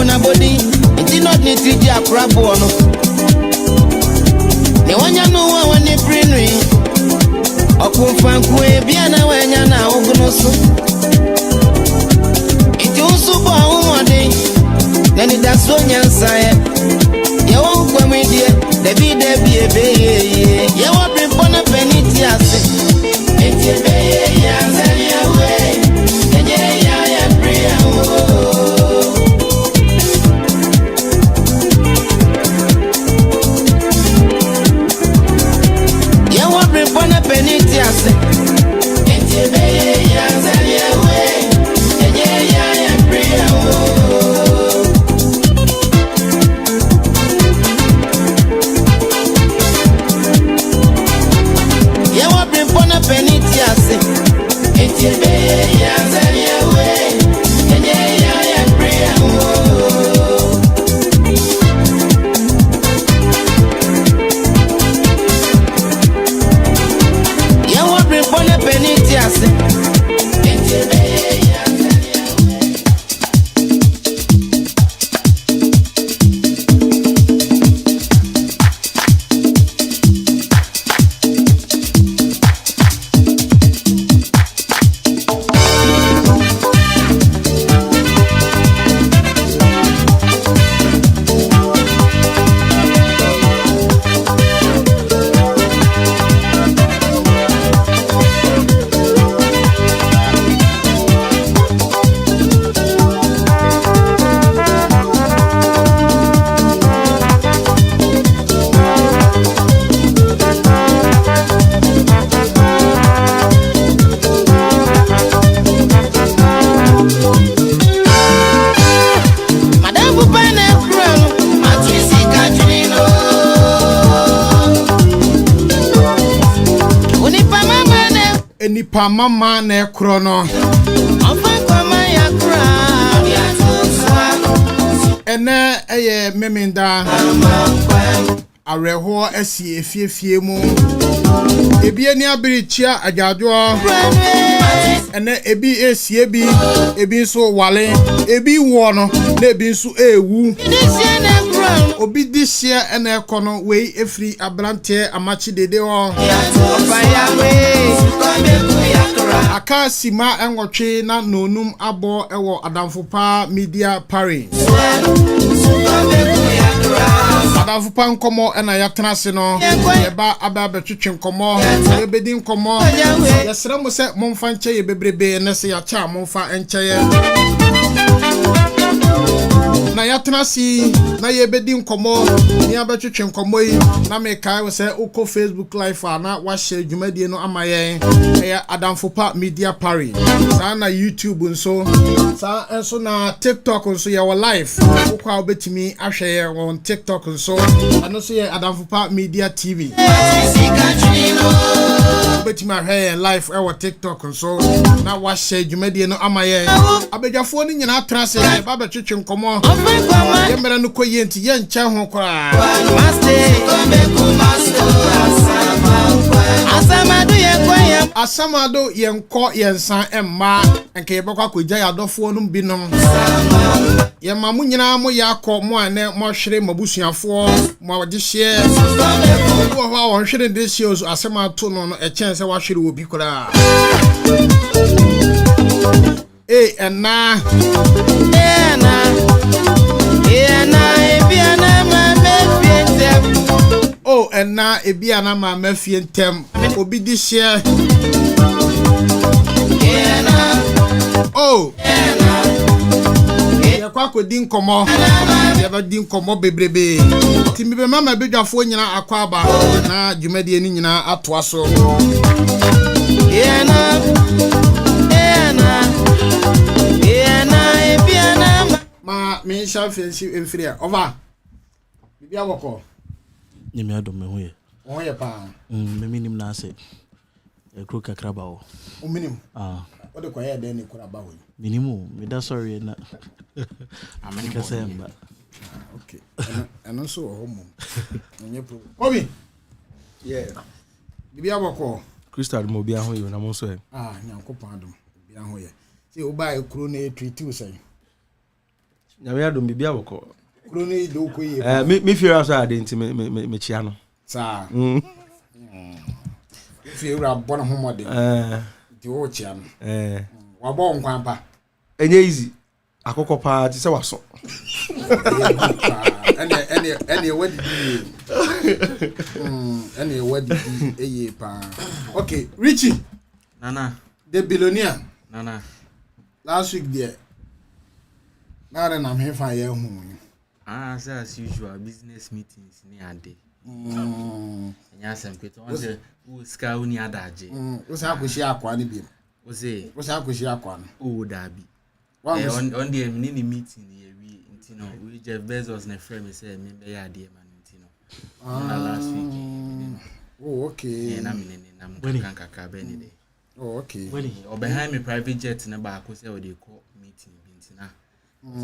na body. It not need to be a crab one. Ne wanya no one when they bring me. Okumfankwe biana wanya na ogunoso. It also ba one day. Then it does so nyansa. You won't come with you. There be a baby. You won't bring on a penny. It's a baby. Nipa mama na krono ene eye memenda areho asi efiefie mu ebi ani abirichia ajajo ene ebi esie bi ebi nso wale ebi wo no na ebi nso ewu obi dishia ene ekono we efri abrante amachi dede ho aka sima enwotwe na nonum abo ewo Adaamfopa media pari Adaamfopa Nkomo ena yatena se no yeba aba betwetwe nkomo ebedi nkomo yesere mo se momfa nche ye bebrebe ne se ya cha momfa enche ye na yatena si na yebedi nkomo ni abetwetwe nkomo yi na me kai we se uko Facebook live na wa share dwumadie no amaye ya Adaamfopa media pari sa na YouTube nso sa enso na TikTok nso ya wa live ukwa obetimi ahwe ye on TikTok nso ano so ya Adaamfopa media TV obetimi ahwe ye live e wa TikTok nso na wa share dwumadie no amaye abedwafo ni nyina trase ba betwetwe nkomo yemera no koye nti ye nche ho kora asamado yenko yensan emma enke yebekwa kogya yadofo no binom ye mamu nyina mo yakọ mo ane mo hwere mabusuafo mo wagehye wo ho won hwere de hye so asamato no no echen se wa hwere obi kora ena ebiana ma mefientem ena ebiana ma mefientem obi di share yakwa ko din komo yaba din komo bebrebe timi be mama bedwafo nyina akwaba na dwumade ni nyina atoa so ma me sha fensi enfria over bibia woko nyame adom me hoye oye pa me minim na ase ekro kakraba o minim o de kwaye de ni kuraba wo minimu me da sorry na amani ka semba okay and so homo onye pro KOBBY yeah bibia woko Crystal mo bia hoye na mo so e nyankopon adom bibia hoye se o ba ekro na treat you say nyame adom bibia boko Kroni do ko ye. Me fear also ade nti me chia no. Sa. Fi ewura bɔ ne homode. Di wo chia no. Wa bɔ nkwan pa. Enye easy. Akokɔ pa ti se waso. Any wadi any wadi eye pa. Okay, Richie. Nana. The billionaire. Nana. Last week there. Now then I'm here for you. So as usual, business meetings ni ade. Enya sem kweto on say who ska uni adaje. Wo say akoshi akwa ni bi. Wo say akoshi akwa no. O dabi. On the mini meeting here we intino we Jeff Bezos na friend me say me be ya ade man intino. Last week. Oh okay. Na me na mo kanka be ni dey. Oh okay. Or behind me private jet na ba ko say we dey call meeting bintina.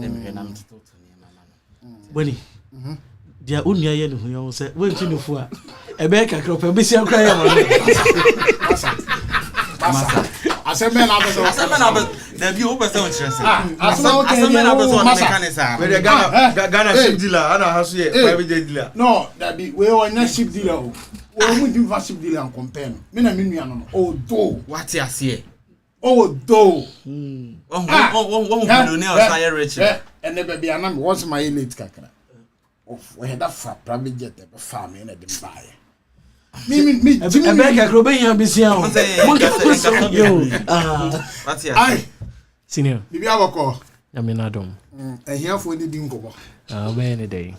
Say me na me to talk to me mama no. Bonny. Dia onua ye ne ho yo say we ntu nufu a e be kakra pa be si akra ye mo. Masa. Asembe na be. Da bi o be say on chese. Asembe na be so on mechanism. We the Ghana ship dealer ana haso ye private jet dealer. No, that be we on ship dealer o. We mu di ship dealer and compare no. Me na me nua no. Oh do. What you say? Oh do. One billionaire say rich. And the baby anam once my late kakra. Of we had that for private jet be farm in the buy. Me America Grobe yan bisia o. What you say? Senior. Bibi abako. Ya me na dom. Ehiafo ni di nkobo. Be any day.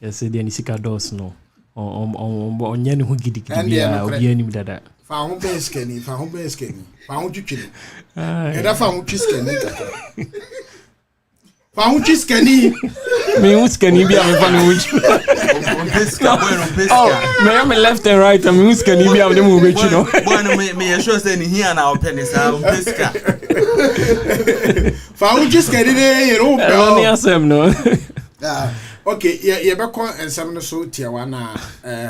Yes, dey ni sika dos no. Onye ne ho gidigidi bia obi anim dada. Fa ho be skeni. Fa ho twitwini. Eda fa ho twiskeni kakra. Fa ho twiskeni. Me who skeni bia me fa me wuchi. Oh, me left and right, I who skeni bia me mo bechi no. Boy me sure say ni here na open sa peska. Fa ho twiskeni dey ro be. Oni asem no. Okay, ye be ko ensem no so tia wa na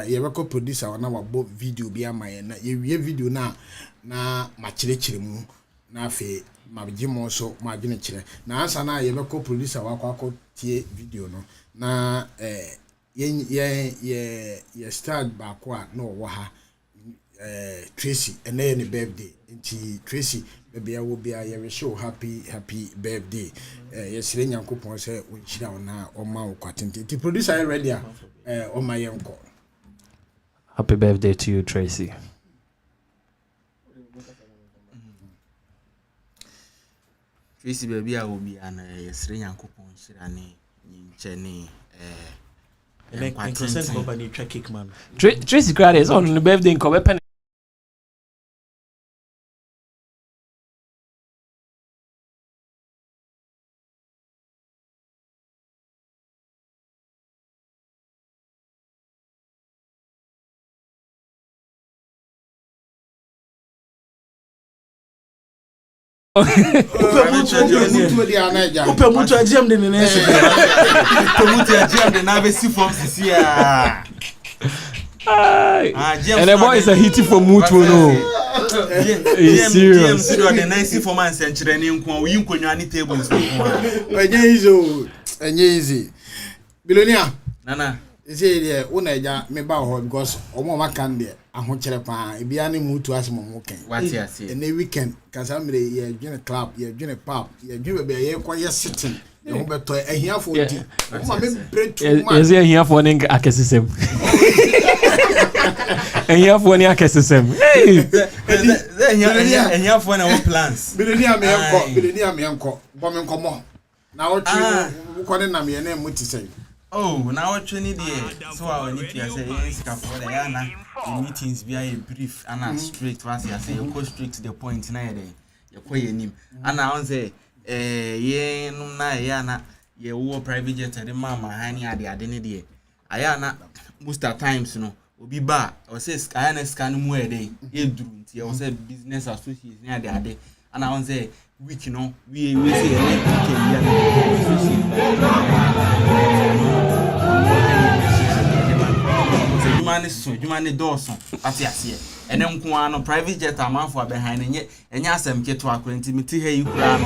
ye be ko producer wa na wa bo video bi amaye na ye wie video na ma chire mu na fe ma bigimo so ma dwene chire na ansa na ye be ko producer wa kwa tie video no na ye start ba ko a no wo ha Tracy and then birthday nti Tracy baby I will be a ye show happy birthday yes re nyankopon say unchira ona o ma wo kwatente nti producer ready o ma ye nko. Happy birthday to you, Tracy. Tracy baby I will be an yes re nyankopon chira ne nchene and consent company track kick man. Tracy Crowder is on the birthday in Kobe. Upe mutu ajam de nese. Upe mutu ajam de na be si form sisi ah. And the boy is a hitty for mutu no. He's serious. The nice form and century ni nko wi nkonwa ni tables nko. Enye easy. Billionaire. Nana. Say there una eja me ba ho because omo maka ndie ahokere pa e bia ne mutu asemo ho ken. What you say? And the weekend kasa mre ye dwene club ye dwene pub ye dwene be ye kwa ye sitting e ho beto ehiafo di o me break too much. Yes ehiafo ne akesesem. Ehiafo ne akesesem. Hey ehiafo na one plans. Billionaire me enko bo me nkomo na wo twi ko ne na me na muti say. Oh, now what you need here? So I need to say yes, for the Yana meetings be a brief and straight. Once I say you go straight to the point. Now you call your name. And I say, yeah, no, na Yana, you war private jet and the mama, honey, I identity. Ayana, most of times, you know, will be bad. Or says, I scan more day. You do it. I say business associates near the day. And I say, week, you know, we say, Jumani Dawson, as you see, and then one private jet a man for behind and yet, and yes, I'm get to our intimate here you cry.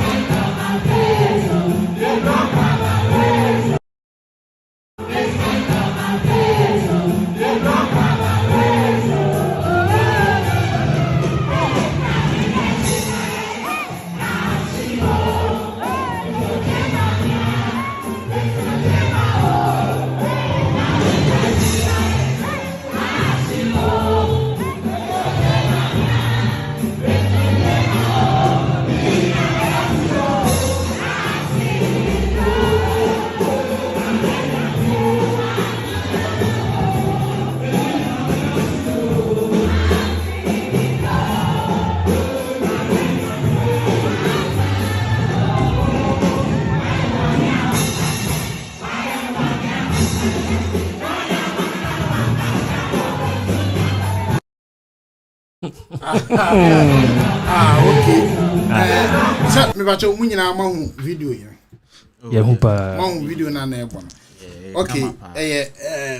Okay. So me bacho mu nyina ma hu video yen. Yeah, hu pa. Ma hu video na ebo no. Okay,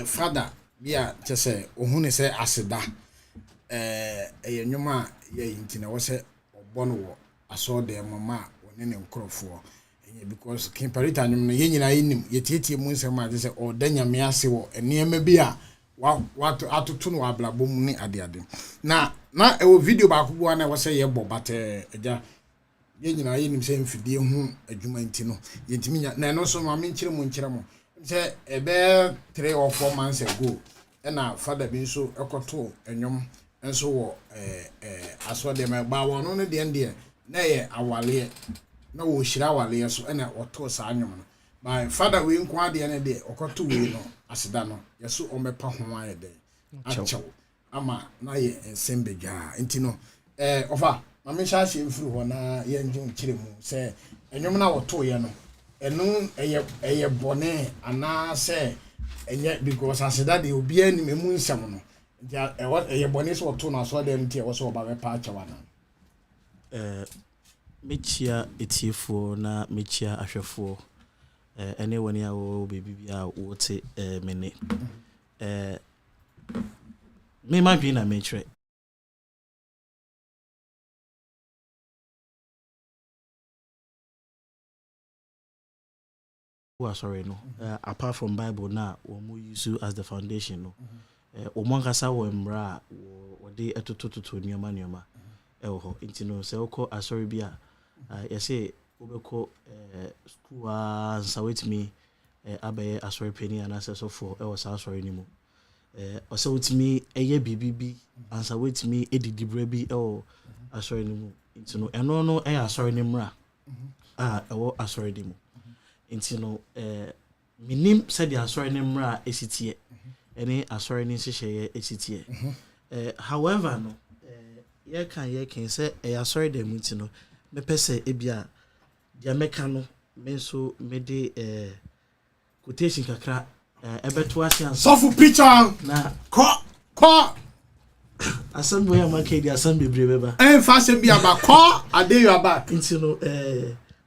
father bia che say ohun ne say aseda. Nwoma ye intina wo say obo no wo aso de mama woni ne nkrofo. Because kin parita nyum no ye nyina yinim ye tietie mu nsem a say o da nyame ase wo enema bi a what atoto no ablabo mu ni ade na ewo video ba ko bo na wo say ye bo bate eja ye nyina yinim say mfidie hu adwuma ntino ye ntimi nya na no so ma me nkyere mo say ebe 3 or 4 months ago na father bi so ekoto enwom enso wo aso de me ba wono no de na ye awale na wo hira awale so na oto sa anwom no my father we nko ade na de okoto we no aseda no yeso omepa ho aye de achew ama na ye ensembega ntino ofa ma me sha she mfuru ho na ye nje nkire mu se enwom na woto ye no enu eye bone ana se enye because aseda de obi ani memu nsam no ja eye bone so woto na so de ntie wo so ba be pa achewa na mechia etiefo na mechia ahwefo ene woni a wo baby bia wo te mene me ma bi na mechre sorry no apart from Bible na wo mu use as the foundation no o monkasa wo mra wo de etotototo nioma ho intino se oko asori bia yese obeko school ansa wetimi abaye asori pani anasa so for e was asori ni mu ose wetimi eye bibibi ansa wetimi edidibra bi e asori ni mu intino eno no e asori ni mra e asori di mu intino minim said the asori ni mra esitie ene asori ni hyehyeye esitie however no ye can say asori dem intino me pese ebia dia meka no me so me de quotation kakra ebeto asian sofu picture na ko assembly am make di assembly beba fashion bia ba ko ade you back intino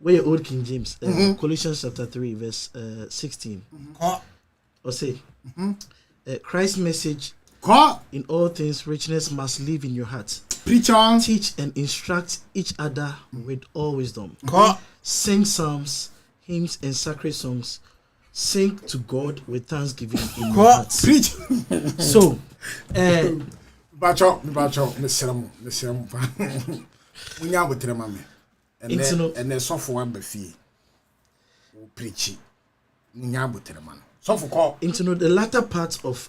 where old King James Colossians chapter 3 verse 16 ko or say Christ's message in all things richness must live in your heart. Preach on. Teach and instruct each other with all wisdom. Sing psalms, hymns, and sacred songs. Sing to God with thanksgiving in your hearts. Preach. So, bacho, meseramu. Munya botre mame. And the software be fee. Preach. Munya botre man. Into the latter part of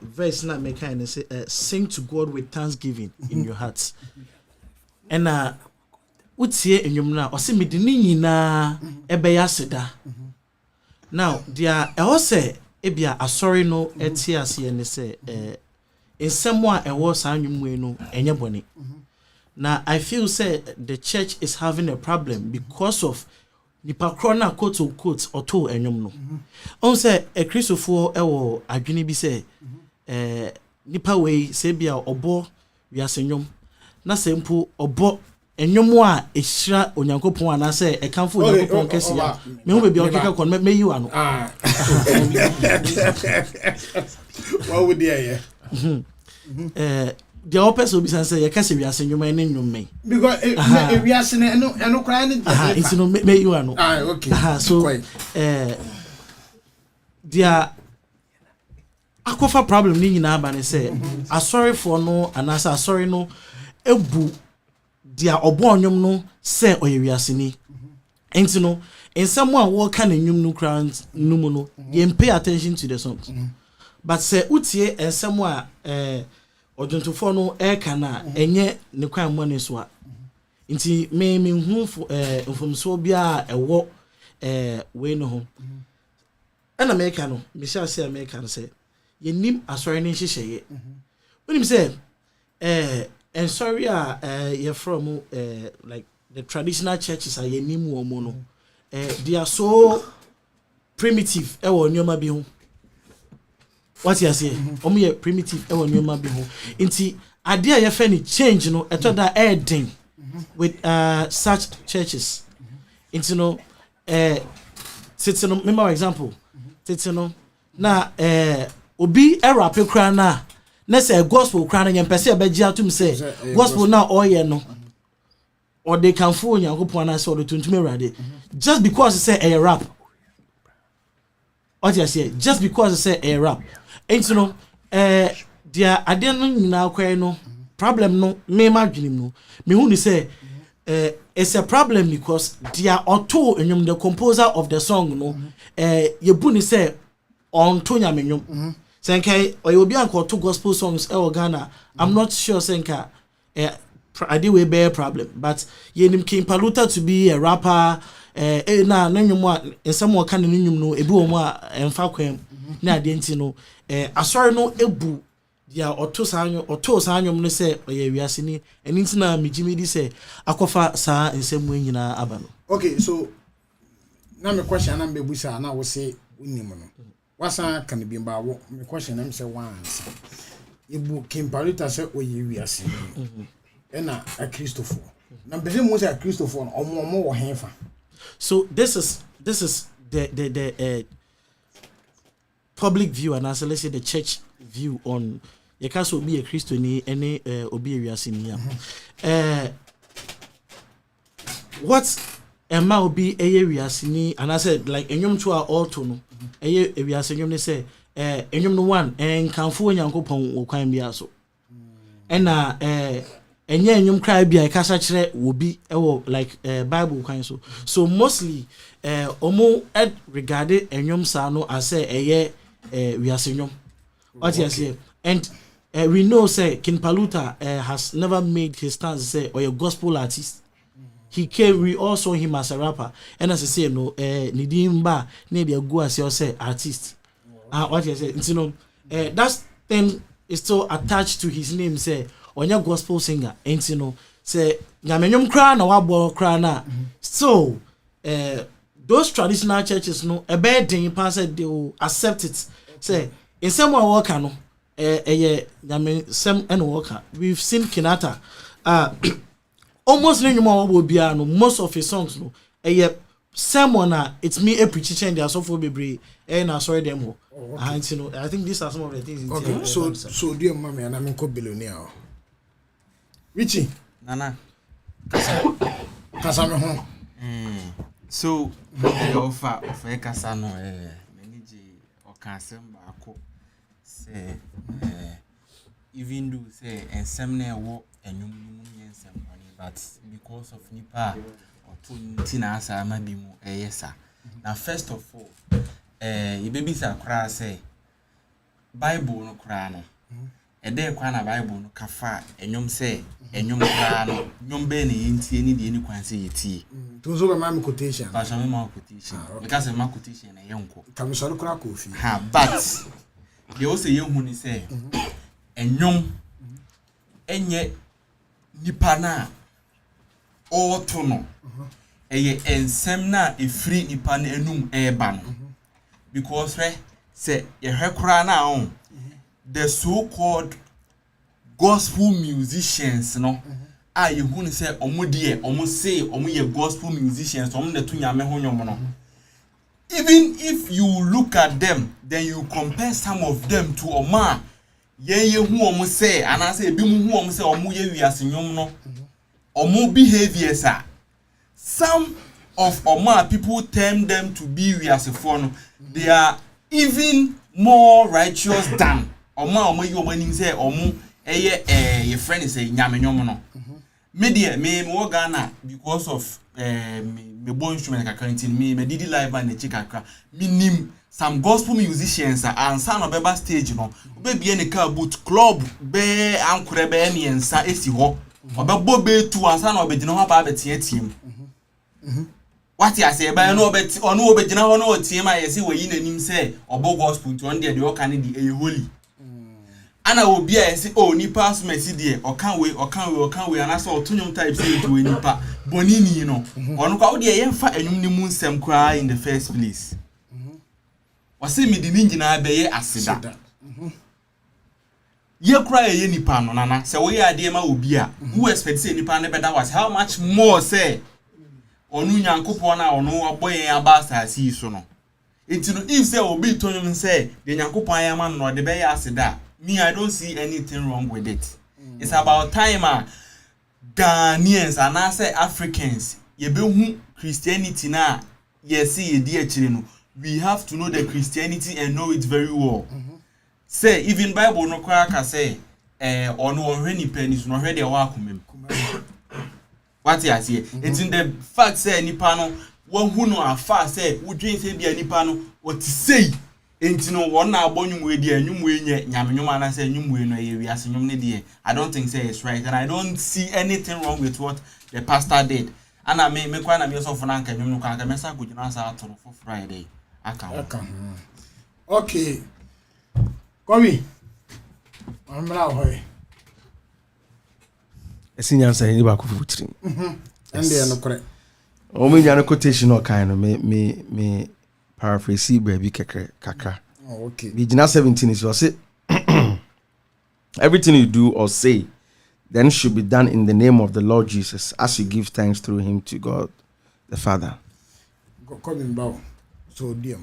verse na make and say sing to God with thanksgiving in your hearts. And utie enyum na o se medini nyina ebe ya seda. Now dia e say ebia asori no eti ase ne say ensemo a e wo sa anwum we no enye bone. Now I feel say the church is having a problem because of nipa krona quote unquote auto enyum no on say a Christopher ewo adwene bi say nipa we say bia obo wiasenyum na sempo obo enyum a ehira onyankopon ana say e kanfo onyankopon kesia me hu be bia okeka kon me yi ano what would you the opposite will be say you can say we are saying you may name me because we are saying no crying it's no me you are no okay so dia akofa problem ni nyina ba ne say asori for no anasa asori no ebu dia obo onyom no say oyewiaseni enti no ensem a wo ka na nyum no crowns numu no ye pay attention to the songs but say utie ensem a odwontofo no e ka na enye ne kwan mo ne so a nti me hu mfomso bia ewo we no ho ana me ka no me sha say me ka no say ye nim asori ne hyehyeye unim say and sorry you're from like the traditional churches are ye nim wo mo no they are so primitive e wo nyoma bi ho what you say ye primitive e wo nyoma bi ho nti ade a ye fa ni change no eto da adding with such churches nti no titi no remember example titi no na obi rap kra na say gospel kra na yempese e beji atum say gospel na oye no or they can fool Yankopon and so the tuntume rade just because say a rap. What you say? Just because say a rap. And you know, dia ade no nyina kwai no problem no me madwenim no me hu ni say it's a problem because dia auto enyum the composer of the song no ye bu ni say on to nyamenyum senkai or you be anko to gospel songs e Ghana. I'm not sure senka I did way bear problem, but yenim King Paluta to be a rapper, na nanyum in some more kind of no ebu mo emfa kwem na adenti no asori no ebu dia oto no say oye wiase ni enti na mijimi di say akofa saa nsem nyina aba no. Okay, so na me question na mbebu sa na wo say unim no wasa kan bi mba wo me question na me say once ebu King Paluta say oye wiase ena a Christopher. Na beze mo say a Christopher omo wo henfa. So this is the public view and as let's say the church view on you can so be a Christian any obi wiase ni what Emma will be a wiase ni and I said like enyum to our auto no eye wiase enyum ne say enyum no one en kanfo Yankopon okwan bia so ena enye enyum cry bia kasa kire wo bi ewo like Bible kwan so mostly omo regarded enyum sa no as say eye wiase enyum what you say and we know say King Paluta has never made his stance say or a gospel artist. He came, we all saw him as a rapper and as I say no nidimba ne dey go as you say artist. What you say you know that thing is still attached to his name say onye gospel singer and you know say nyamenyum kra na wabo kra na so those traditional churches no a bad thing pass they will accept it say in some worker no nyamen some and worker we've seen Kinata almost no more bia no most of his songs no someone it's me a preacher change their so for bebre and I sorry them you know I think these are some of the things okay so dear mommy and I'm a billionaire Richie Nana kasa me ho so offer kasa no manage o kasem baako say even though say ensem na wo enyum yensem but because of nipa or to ntina asa ma bi mu yesa now first of all you baby sa kra say Bible no kra no ede kwa na Bible no kafa enyum say enyum kra no nyum be ne yentie ni de ni kwan say yetie tunzo be ma quotation ba so me ma quotation because ma quotation na yenko kamisoro kra kofi ha but they also yehu ni say enyum enye nipa na oto no eye ensem na efri nipa na enum eba no because say ye hwekora na on the so called gospel musicians no you who say omo de omo say omo ye gospel musicians omo na to nyame ho nyom no even if you look at them then you compare some of them to oma ye hu omo say and I say bi mu hu omo say omo ye wiase nyom no omo behaviors are some of oma people term them to be wiase for no they are even more righteous than omo you omo nim say omo your friend is a nyamenyom no. Media me Ghana because of me born instrument kakra me didi live band the chikakra me nim some gospel musicians and son of beba stage no be any car boot club be ankure be ensa esi ho obebo be tu ansa na obegina ho ba betie tiem what you say by no bet ono obegina ho no tiem ayesi we yi nanim say obo gospel to on there the can the holy ana obi a yesi o nipa so mesi de o kan we ana so otunyum type say to nipa Bonny ni no ono kwa wo de yemfa anwum ni mu nsem kra in the first place wase mi di ni nyina be ye aseda ye kra ye nipa no nana se wo ye ade ma obi a who expect say nipa ne beda was how much more say onu nyankopon na ono aboyen abasa si so no enti no if say obi tonyum say de nyankopon ayama no de be ye aseda. Me, I don't see anything wrong with it. It's about time Ghanaians and I say Africans, you be Christianity now, you see dear children. We have to know the Christianity and know it very well. Say, even Bible no kwaka say, or no any pennies, no ready a wakum. What you say? It's in the fact say Nipano, one who know a fast say, who drink say be a Nipano, what to say. Entino one na abonum we dey anwum we nye nyamenyum ana say anwum we no ye wiase nyum ne dey. I don't think say it's right and I don't see anything wrong with what the pastor did. Ana me kwa na me so for na nka nwum no kan ka me sa gudina sa atoro for Friday aka. Okay. Kobby. Amra hoye. Esinyansa ni ba ko futiri. Ende no kore. O me nya no quotation o kan no me paraphrase baby kakra. Oh, okay. Begin 17 is you say everything you do or say then should be done in the name of the Lord Jesus as you give thanks through him to God the Father. Coming bow. So dear.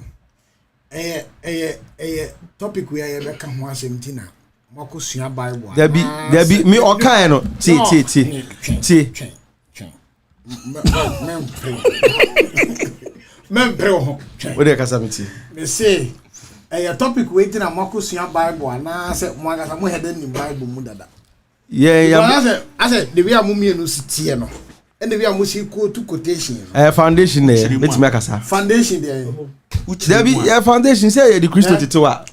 Topic we are be kan ho asemtina. Moko sua Bible. There be me o kan no ti. Membro. What do you casamity? Me say a topic waiting a moko sua Bible na say mo agasa mo head in Bible mu dada. Yeah. I said the way am me no sitie no. And the way am see quote quotation. Foundation there. Let's make us foundation there. There be foundation say the Christo titoa.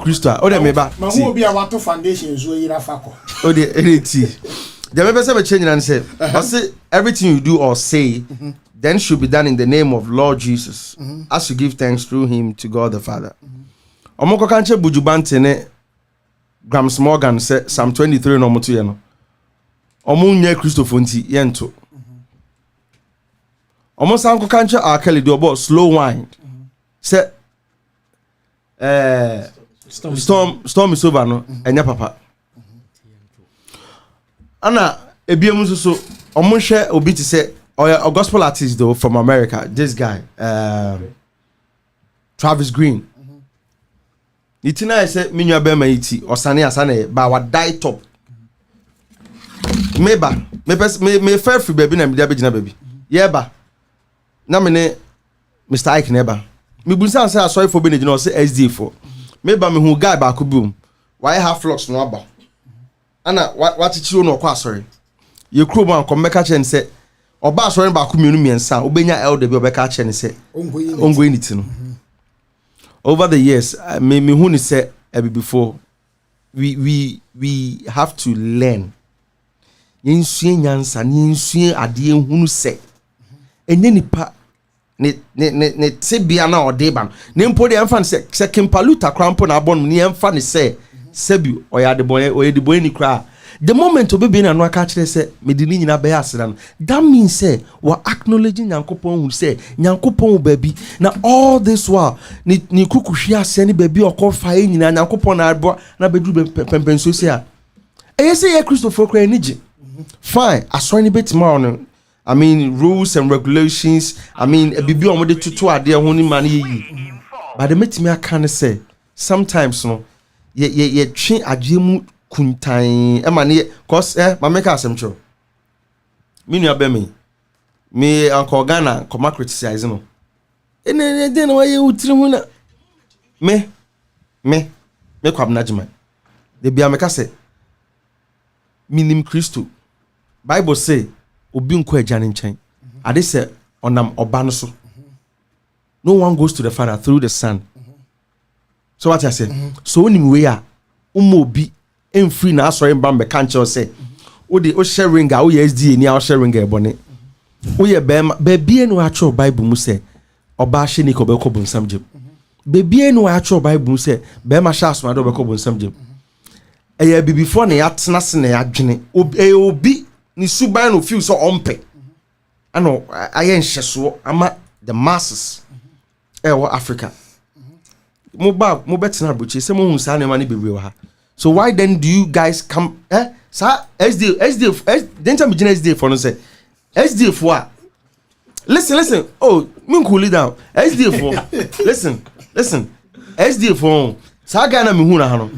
Christo. O de me ba. Ma who be a wato foundation so yira fako. O de eleti. The me person change and say, I say everything you do or say then should be done in the name of Lord Jesus as you give thanks through him to God the Father. Omoko kanche bujubante ne Grams Morgan say Psalm 23 no moto ye no. Omo nya Christopher nti ye nto. Omo sanko kanche akele do about slow wine. Say storm is over no enya papa. Ana ebiem so omo hwe obi ti say a gospel artist though from America, this guy Travis Green. Itina I say minua be maiti osane asane ba wa die top. Me fair free baby na me dia begina baby. Yeah ba. Na me ne Mr. Ike neba. Me bunsan say sorry for be na gina say SD for. Me ba me hu guy ba ko boom. Why have flux no aba. Ana what chichiro no kwa sorry. Ye kro man kom meka chen say oba sorry ba ko mienu miensa obenya elder bi obeka chen say ongoing it no. Over the years, me who ni say before, we have to learn. Yensue nyansa, yensue ade hunu say. Enye nipa ne tebia na odeban. Ne mpo de emfa se kimpaluta krampo na abon ne emfa ne say sebi oya de boy ni kra. The moment obi na no aka kire say me di ni nyina be asira no. That means say we acknowledging Nyankopon who say Nyankopon baby. Na all this while ni kukuhwe ase ni baby okofa e nyina Nyankopon na abo na bedru pempenso say a. E say ye Christopher kra ni gi. Fine, asori ni betima on. I mean rules and regulations. I mean e bibi omo de tutu ade ho ni man yi. But the metimi aka ne say sometimes no ye twe adwemu kuntan emane cause ma make asem cho me nua be me uncle Ghana come criticize no ene de no ye utiri mu na me kwabna jima de bia me ka say minim Kristo Bible say obi nko agya ne nkyɛn ade say onam oba no so no one goes to the Father through the Son. So what I say? So when we are obi free na sorry mbam be kan che say o de o sharing o SD ni o sharing e bone o ye be bie no atro Bible mu say oba hye ni ko be ko bonsam gem be bie no atro Bible mu say be ma sha asoma do be ko bonsam gem e before na ya tena se na ya dwene obi ni suban no feel so ompe ano aye nhyeso ama the masses Africa. Mo betina buchi say mo hu sa na ma ne bebre wa ha. So why then do you guys come sa SDF then tell me SDF for no say SDF for listen oh me cool down SDF for listen SDF for sa ga na me hu na ha no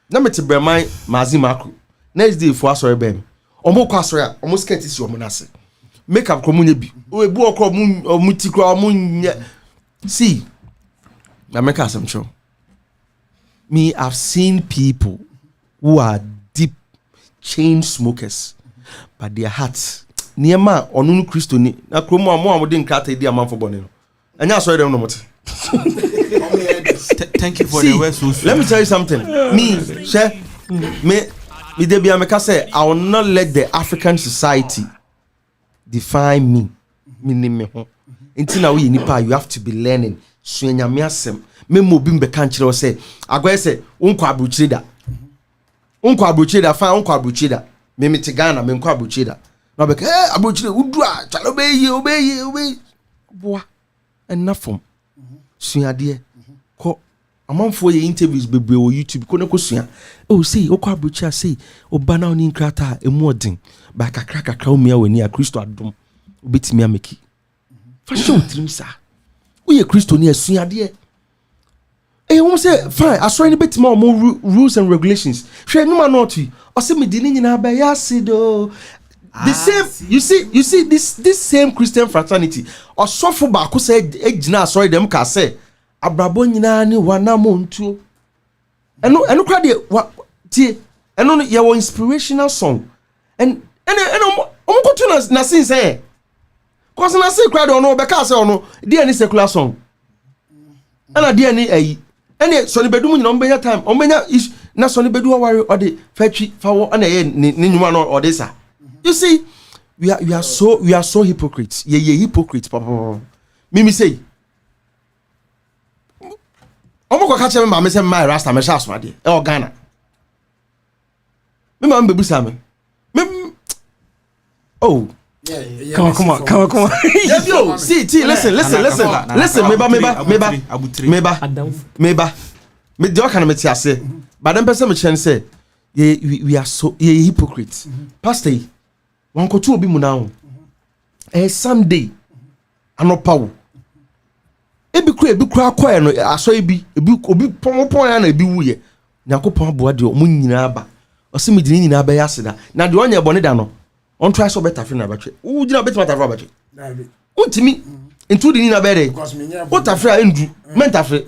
na me te breman mazi makro na SDF for asore bem omo kwa asore omo skirt si omo na se make up komunye bi o ebu okro mu ti kro omo see America some show. Me, I've seen people who are deep chain smokers, but their hearts near ma onunu Christo ni na kromo amo amode nkata edi amanfo bone no. Anya so dem no mote. Thank you for the words. Let me tell you something. Me, share me dey be America say I will not let the African society define me. Me ho. Until now we nipa you have to be learning. Suanyame asem me mo bi mbeka nkire o say agwa say unko abruchida fa unko abruchida me metigana me unko abruchida na be abruchida udu a chalo obeye boa enafom suade ko amanfo ye interviews bebre o YouTube ko ne ko sua o say unko abruchida say oba na oni nkrata emu odin ba kakra umia weni a Kristo adom obetimi ameki fa show trimsa we Kristo ni asuade who say fine asori ni betima more rules and regulations hwe no not o say me di ni nyina ba ya sido the same you see this same Christian fraternity osofo ba ko say ejina asori dem ka say abrabo nyina ni wanamo ntuo eno kra de tie eno ye wo inspirational song and go to na sin say cause na say kra de ono be ka say ono dey any secular song ana dey any ayi ene so ni bedum nyina ombenya time ombenya na so ni bedu wari or the fetchi fawo ana ye ni nyuma no or this. You see we are so hypocrites ye hypocrites papa mimi say omo ko ka che me ma me say my rasta me sha asomade e o Ghana me ma mbebu sa me oh come on. Yo, see, listen. Meba. Me do kind of me say, but then person me chen say, we are so hypocrites. Pastor, wan ko tu obi mu now. Sunday, anopawo. Ebi kura akoya no aso ebi obi pon ya na ebi wuye. Nyakopon aboa de omu nyina aba. Ose me di nyina aba ya seda. Na de onye bone da no. On try so better friend abatwe. Who did not bet matter abatwe? Untimi into the nina bere. What afra endu mental free.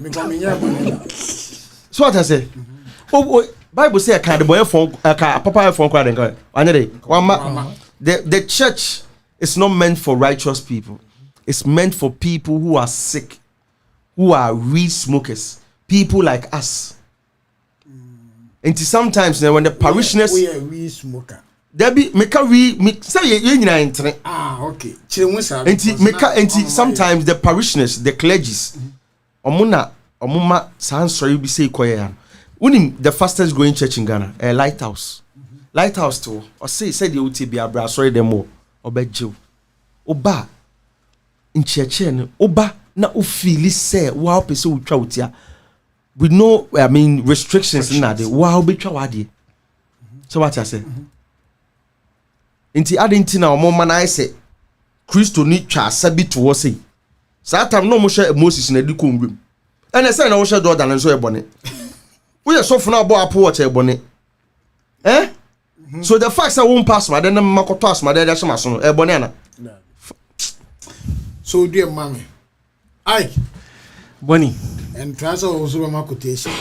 So what I say? Oh Bible say ka the boy phone ka papa phone kwa den ka. Anya the church is not meant for righteous people. It's meant for people who are sick, who are weed smokers, people like us. And sometimes when the parishioners we are weed smoker. Debbie me say ye nyina entre okay chirenwusa enti sometimes the parishioners the clergies omuma sansori bi say koye unim the fastest growing church in Ghana lighthouse to or say the uti bi abra sorry dem o obejew oba in church no oba na o feel say wa pese utwa utia with no restrictions na de wa obetwa wade so what I say Inti adinti na omo man say Kristo ni twa asabi to wo say satam no mo hwe Moses na di kongwem ene say na wo hwe Jordan nso e bone wo ye sofo na abo apo wo che bone so the fact that won't pass my then makoto asma dey shema so e bone ana so dear mommy ai Bonny. And try so also my quotations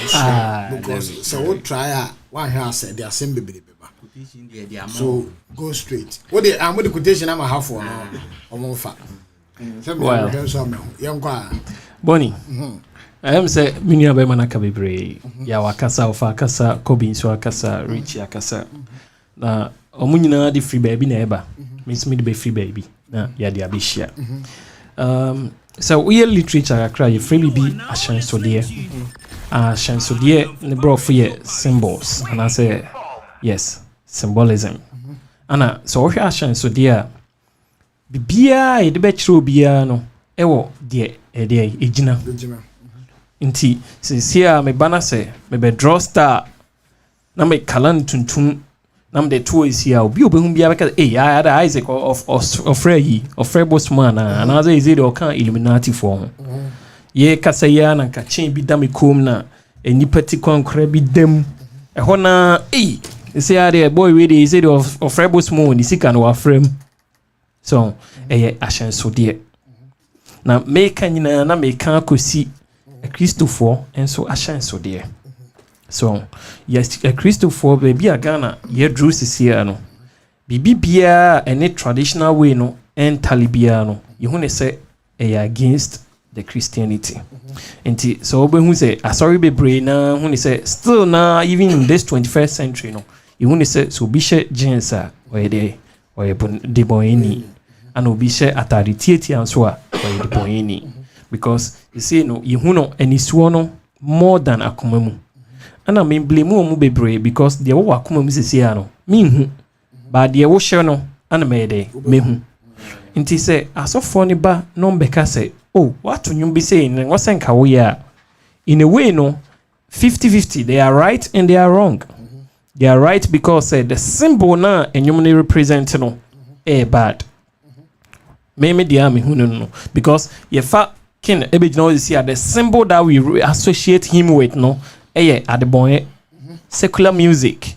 because so what try one here said they are same baby. So go straight. What the I'm with the quotation I'm a half for now or more fat. Bonny. I am say minia be manaka bebre ya wakasa ofa kasa KOBBY so akasa Rich akasa na omunyina de free baby na eba miss me be free baby na ya de abishia so we literature akra you free be a chance so there ne bro for ye symbols and I say yes symbolism ana so we a chance so there bibia e de be chiro bia no ewo de ejina Inti since me bana say me be draw star na me kalan tuntum na me de two is here obi obehun bia because I had Isaac of Frey Bosman and as is it or kan Illuminati form ye kasa ya na ka chen bi da me kom na enipati konkra bi dem e ho na say are boy we dey is it of Frey Bosman ni sika no afrem so ahyen so de na me kan nyina na me kan akosi a Christopher and so ashan so there. So yes, a Christopher baby a Ghana ye drew here no. Bibi bia any traditional way no and Talibiano. You wanna say against the Christianity. And so when who say sorry be brain na when say still now even in this 21st century no. You wanna say so bishe jensa or de boyeni and obishe ataritieti and so or de boyeni. Because you see no you and it's one more than akumemu and I mean blame mu bebre because the wo akumemu is here no me but the wo share no and me hu nti say asofo ne ba no mbeka say oh what you be saying what senka wo ya in a way no 50-50 they are right and they are wrong they are right because the symbol na enyum ne represent no bad me dia me hu no because ye fa King Ebejino is here. The symbol that we associate him with, no, at the boy, secular music.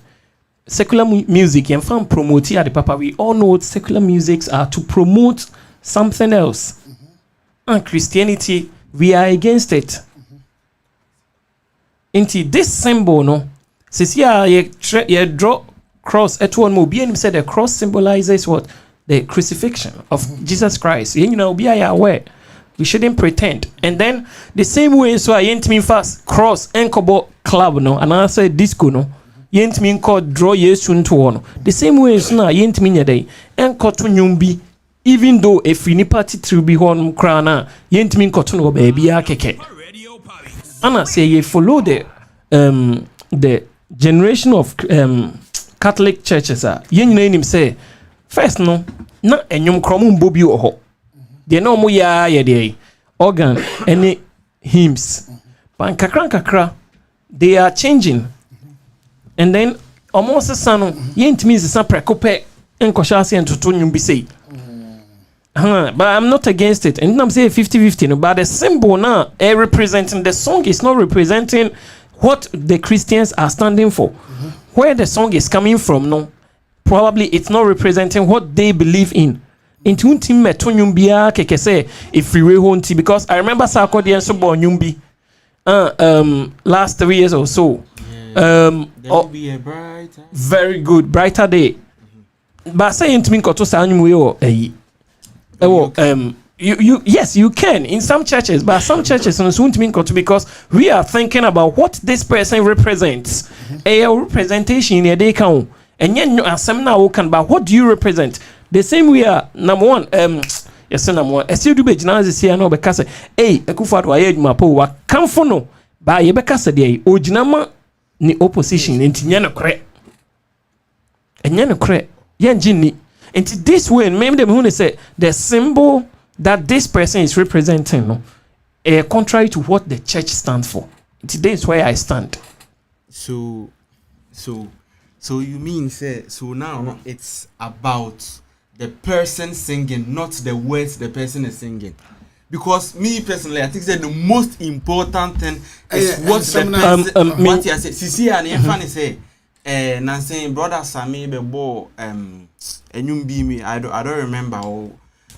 Secular music, and from promoting at the Papa, we all know secular musics are to promote something else. And Christianity, we are against it. Into this symbol, no, since you draw cross at one more, being said the cross symbolizes what? The crucifixion of Jesus Christ. You know, be aware. We shouldn't pretend. And then the same way, so I ain't mean fast cross Nkomo club no, and I say disco no. Ain't mean called draw yes soon to one. The same way, so now ain't mean a day. Nko to nyumbi, even though if we party to be home crana, ain't mean cotton or baby keke. And I say you follow the generation of Catholic churches yen name say first no na enyum kromum bobi oho. They no mo ya de organ any hymns but kakra they are changing and then almost sano yent means some precope enkoshase and to nyum bi say but I'm not against it and I'm saying 50-50 no, but the symbol now representing the song is not representing what the Christians are standing for where the song is coming from no probably it's not representing what they believe in. Into untim metonyum bia keke say if freeway honti because I remember Sarkodie and so born nyumbi last 3 years or so there will be a very good brighter day but say into me koto sanyum we you yes you can in some churches but some churches don't mean koto because we are thinking about what this person represents a representation in a count and yet asem na wo can but what do you represent. The same way, number one, yes, number one. As you do, be now this year, no, because Akufo-Addo aye mapo wa kamfo no, ba ye because dey ojinama ni opposition enti nya no kre. Enya no kre. Ye njini. Enti this way, maybe them who say the symbol that this person is representing, no, contrary to what the church stands for. Today is where I stand. So you mean say so now it's about the person singing, not the words the person is singing. Because me personally, I think that the most important thing is what the person, what you say. Sisi and Efani say, Nancy brother Sami bebo enyum bi me. I don't remember.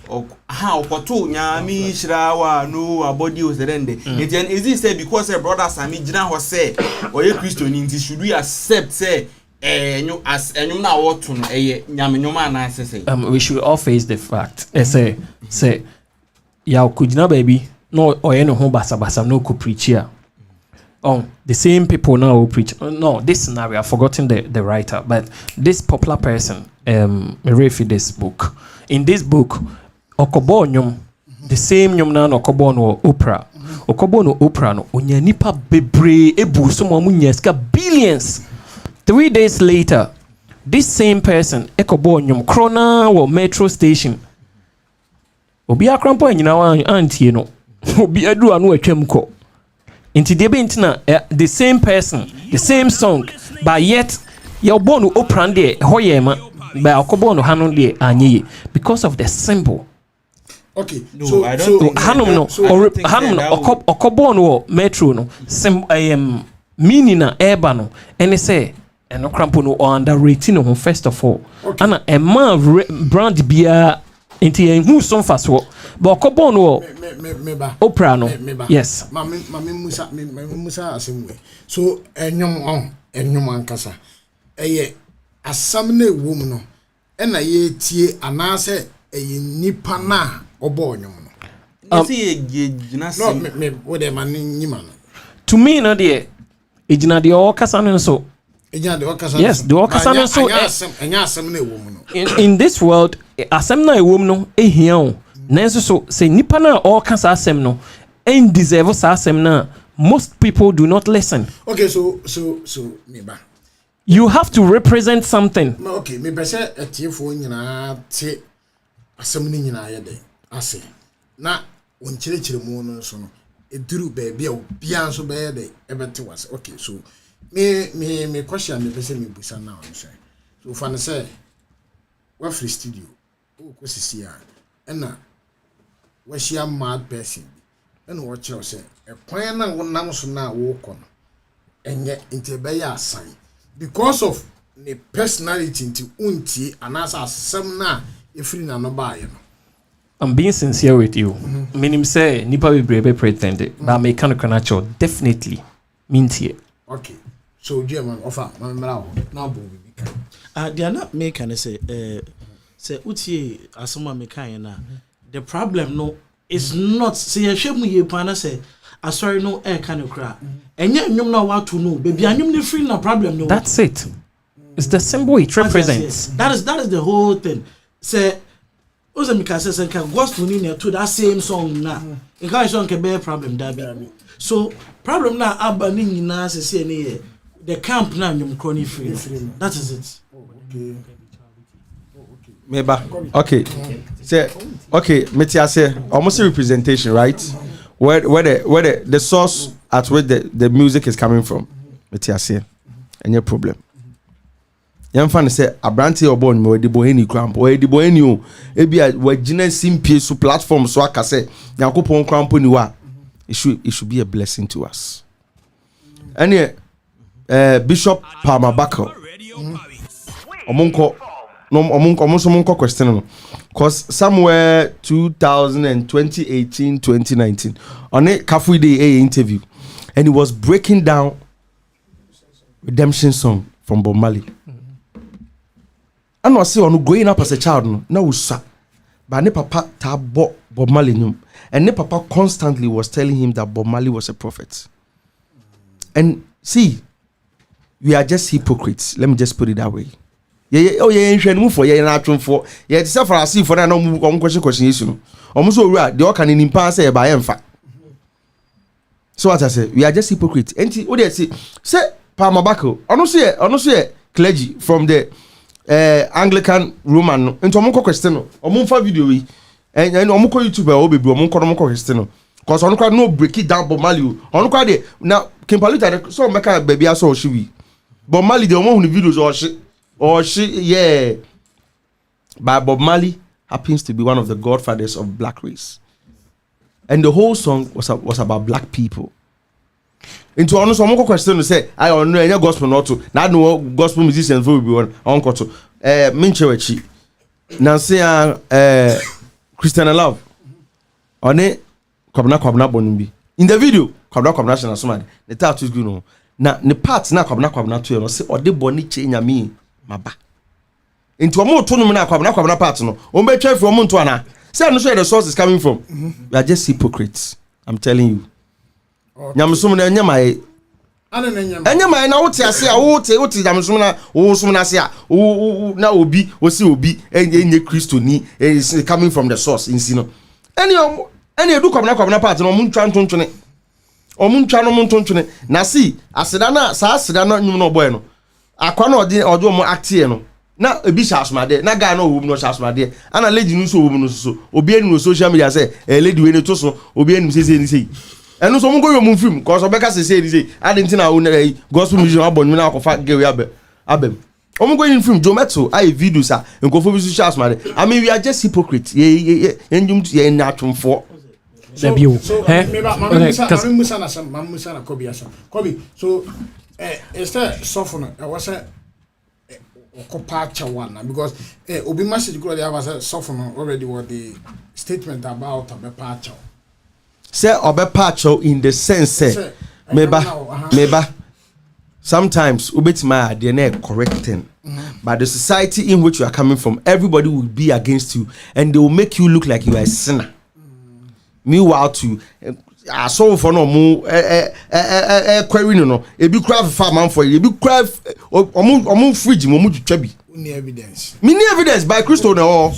okoto nyame shirawa no abodi o serende it is it say because a brother Sami gina ho say oye Christian nti should we accept say enyum na woto no nyame nyoma na say we should all face the fact say ya kujina baby no oye no ho basa no ko preach here. The same people now who preach. No, this scenario, I've forgotten the writer, but this popular person, read this book. In this book, Okobonyum, the same nyum na Okobono opera. Okobono opera no onya nipa bebre ebu so mo munyeska billions. 3 days later, this same person, Okobonyum krona wo metro station. Obi akrampo anyina wa antie no. Obi adu anu atwam ko. Into the same person, the same song, but yet your born open there, hoyema, by Okobono Hanon de Anye, because of the symbol. Okay, no, so I don't think Hanum no, or Hanum Okobono metro no, meaning na ebano, and they say, and no crampono or underrating on first of all, and a man brand beer into who some fast walk. But Okobono opera no yes mami musa asemwe so enyom ankasa asam na ewom no na ye tie anase nipa na obo onyom no no me wo de man nyima no to me no de ejina de o kasa no so ejina de o kasa yes de o kasa no so enya asam na ewom no in this world asam na ewom no ehia o Nenso so say nipa na all kasa asem no en deserve sa asem na most people do not listen. Okay, so me ba. You have to represent something. Okay, me be say etiefo nyina te asem ni nyina ye de ase. Na onkyerechire mu no so no eduru ba bia obia so be ye de ebete was. Okay, so me question me be say me busa na on say. So fan say we free studio. O ko sisi a na was a mad person and what you say a plan and one nam so now walk on and yet into a sign because of the personality into unti and as some now if you no buy. I'm being sincere with you. Meaning say nipa be brave pretend but mechanical natural definitely means here. Okay, so German offer now they are not making say utie asoma mekan na the problem no is not say hwemu ye pana say asori no e kan kra enye nyum na wa to no baby anyum ne free na problem no. That's it. It's the symbol it represents. That is the whole thing. Say Ozemika says and can gospel in to that same song na in can song can be problem that be so problem na aba ni nyina say ne the camp na nyum crony free. That is it. Okay. Meba. Okay. Say okay, Metiase, almost a representation, right? Where the source at where the music is coming from. Metiase. Any problem. Young fan say Abranti or Bonny or the Boheni cramp or the Boheni ebi a wagina simple so platform so aka say Yakopon crampo niwa. It should be a blessing to us. Any Bishop Palmer Bako. Omonko no question because somewhere 2018 2019 on a Cafe Day interview and he was breaking down redemption song from Bob Marley. And was on growing up as a child no sa but ne papa tabo Bob Marley nyum and ne papa constantly was telling him that Bob Marley was a prophet. And see, we are just hypocrites, let me just put it that way. Nhwenu for ye na atwomfo ye tse farasi for na no question yesu no omuso owura de oka ni nimpa say ba ye mfa. So what I say, we are just hypocrites. Enti o dey say Palmer Bako ono so ye clergy from the Anglican Roman no enti omo question no omo fa video wi and omo ko YouTube o bebi omo ko question no cause ono kwa no break it down Bob Marley ono kwa de na Kimpaluta so make baby aso o shiwi Bob Marley de omo hu ni videos or she, yeah. But Bob Marley happens to be one of the godfathers of black race. And the whole song was about black people. Into honest, I'm going question to say, I don't know any gospel not to. Now no gospel musicians will be on to. Minchewechi. Now say Christian Love one kwabna bonu bi in the video kwabna na somade the tattoo is good no na ne part na kwabna to no say ode Bonny che nyame maba enti omo to no na kwabna part no o be twa fi omo nto ana say no so the source is coming from. We are just hypocrites, I'm telling you. Nyamsum na nyamae anyamae na wote ase a wote nyamsum na wo sum na ase a na obi osi obi enye Kristo ni is coming from the source in sino any edu kwabna part no muntwa ntontwene omuntwa no muntontwene na si aseda na sa aseda na nyum no boy no akwa na ode omo actie no na ebi shasmade na guy no wo no shasmade ana lady no so wo no so obi enu no social media say lady we ne to so obi enu say ni say enu so mo go yo mo film cause obeka say ni say adenti na wo na gospel music abon me na akofa gewe abem omo go in film jometo ai videos a nkofo bi so shasmade I mean we are just hypocrites ye enjum ye na atwomfo so Musa na Kobby so is there soften I was Okopacha one because Obi message go there was soften already what the statement about Obepacha. Say Obepacha in the sense say meba sometimes ubetima they not correcting but the society in which you are coming from everybody will be against you and they will make you look like you are a sinner. Meanwhile to I saw for no more query no e bi craft farm for you e bi craft omo fridge mo to twabi any evidence by Christo no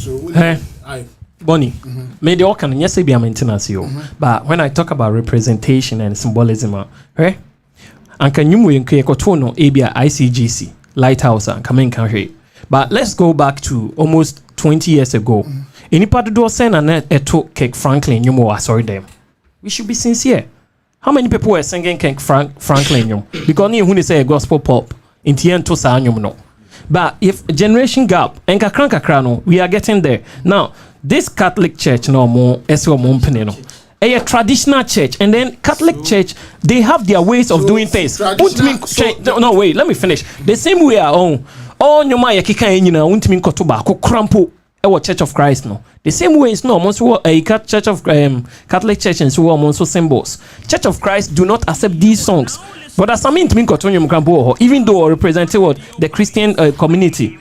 Bonny me the all can yes be a maintenance yo but when I talk about representation and symbolism and can you nke ekoto no ebia ICGC lighthouse and come in can but let's go back to almost 20 years ago anybody do send an eto Kirk Franklin you more sorry them. We should be sincere. How many people were singing Kirk Franklin? Because you who say gospel pop in the to sanyum no. But if generation gap and kakranka we are getting there. Now, this Catholic church no more a traditional church and then Catholic church they have their ways of doing things. No wait, let me finish. The same way our own. Oh nyoma ya kika enyina untimi nkotoba ko krampo e Church of Christ no. The same way is no almost a Church of Catholic church and so almost symbols. Church of Christ do not accept these songs. But as I mean even though representing what the Christian community.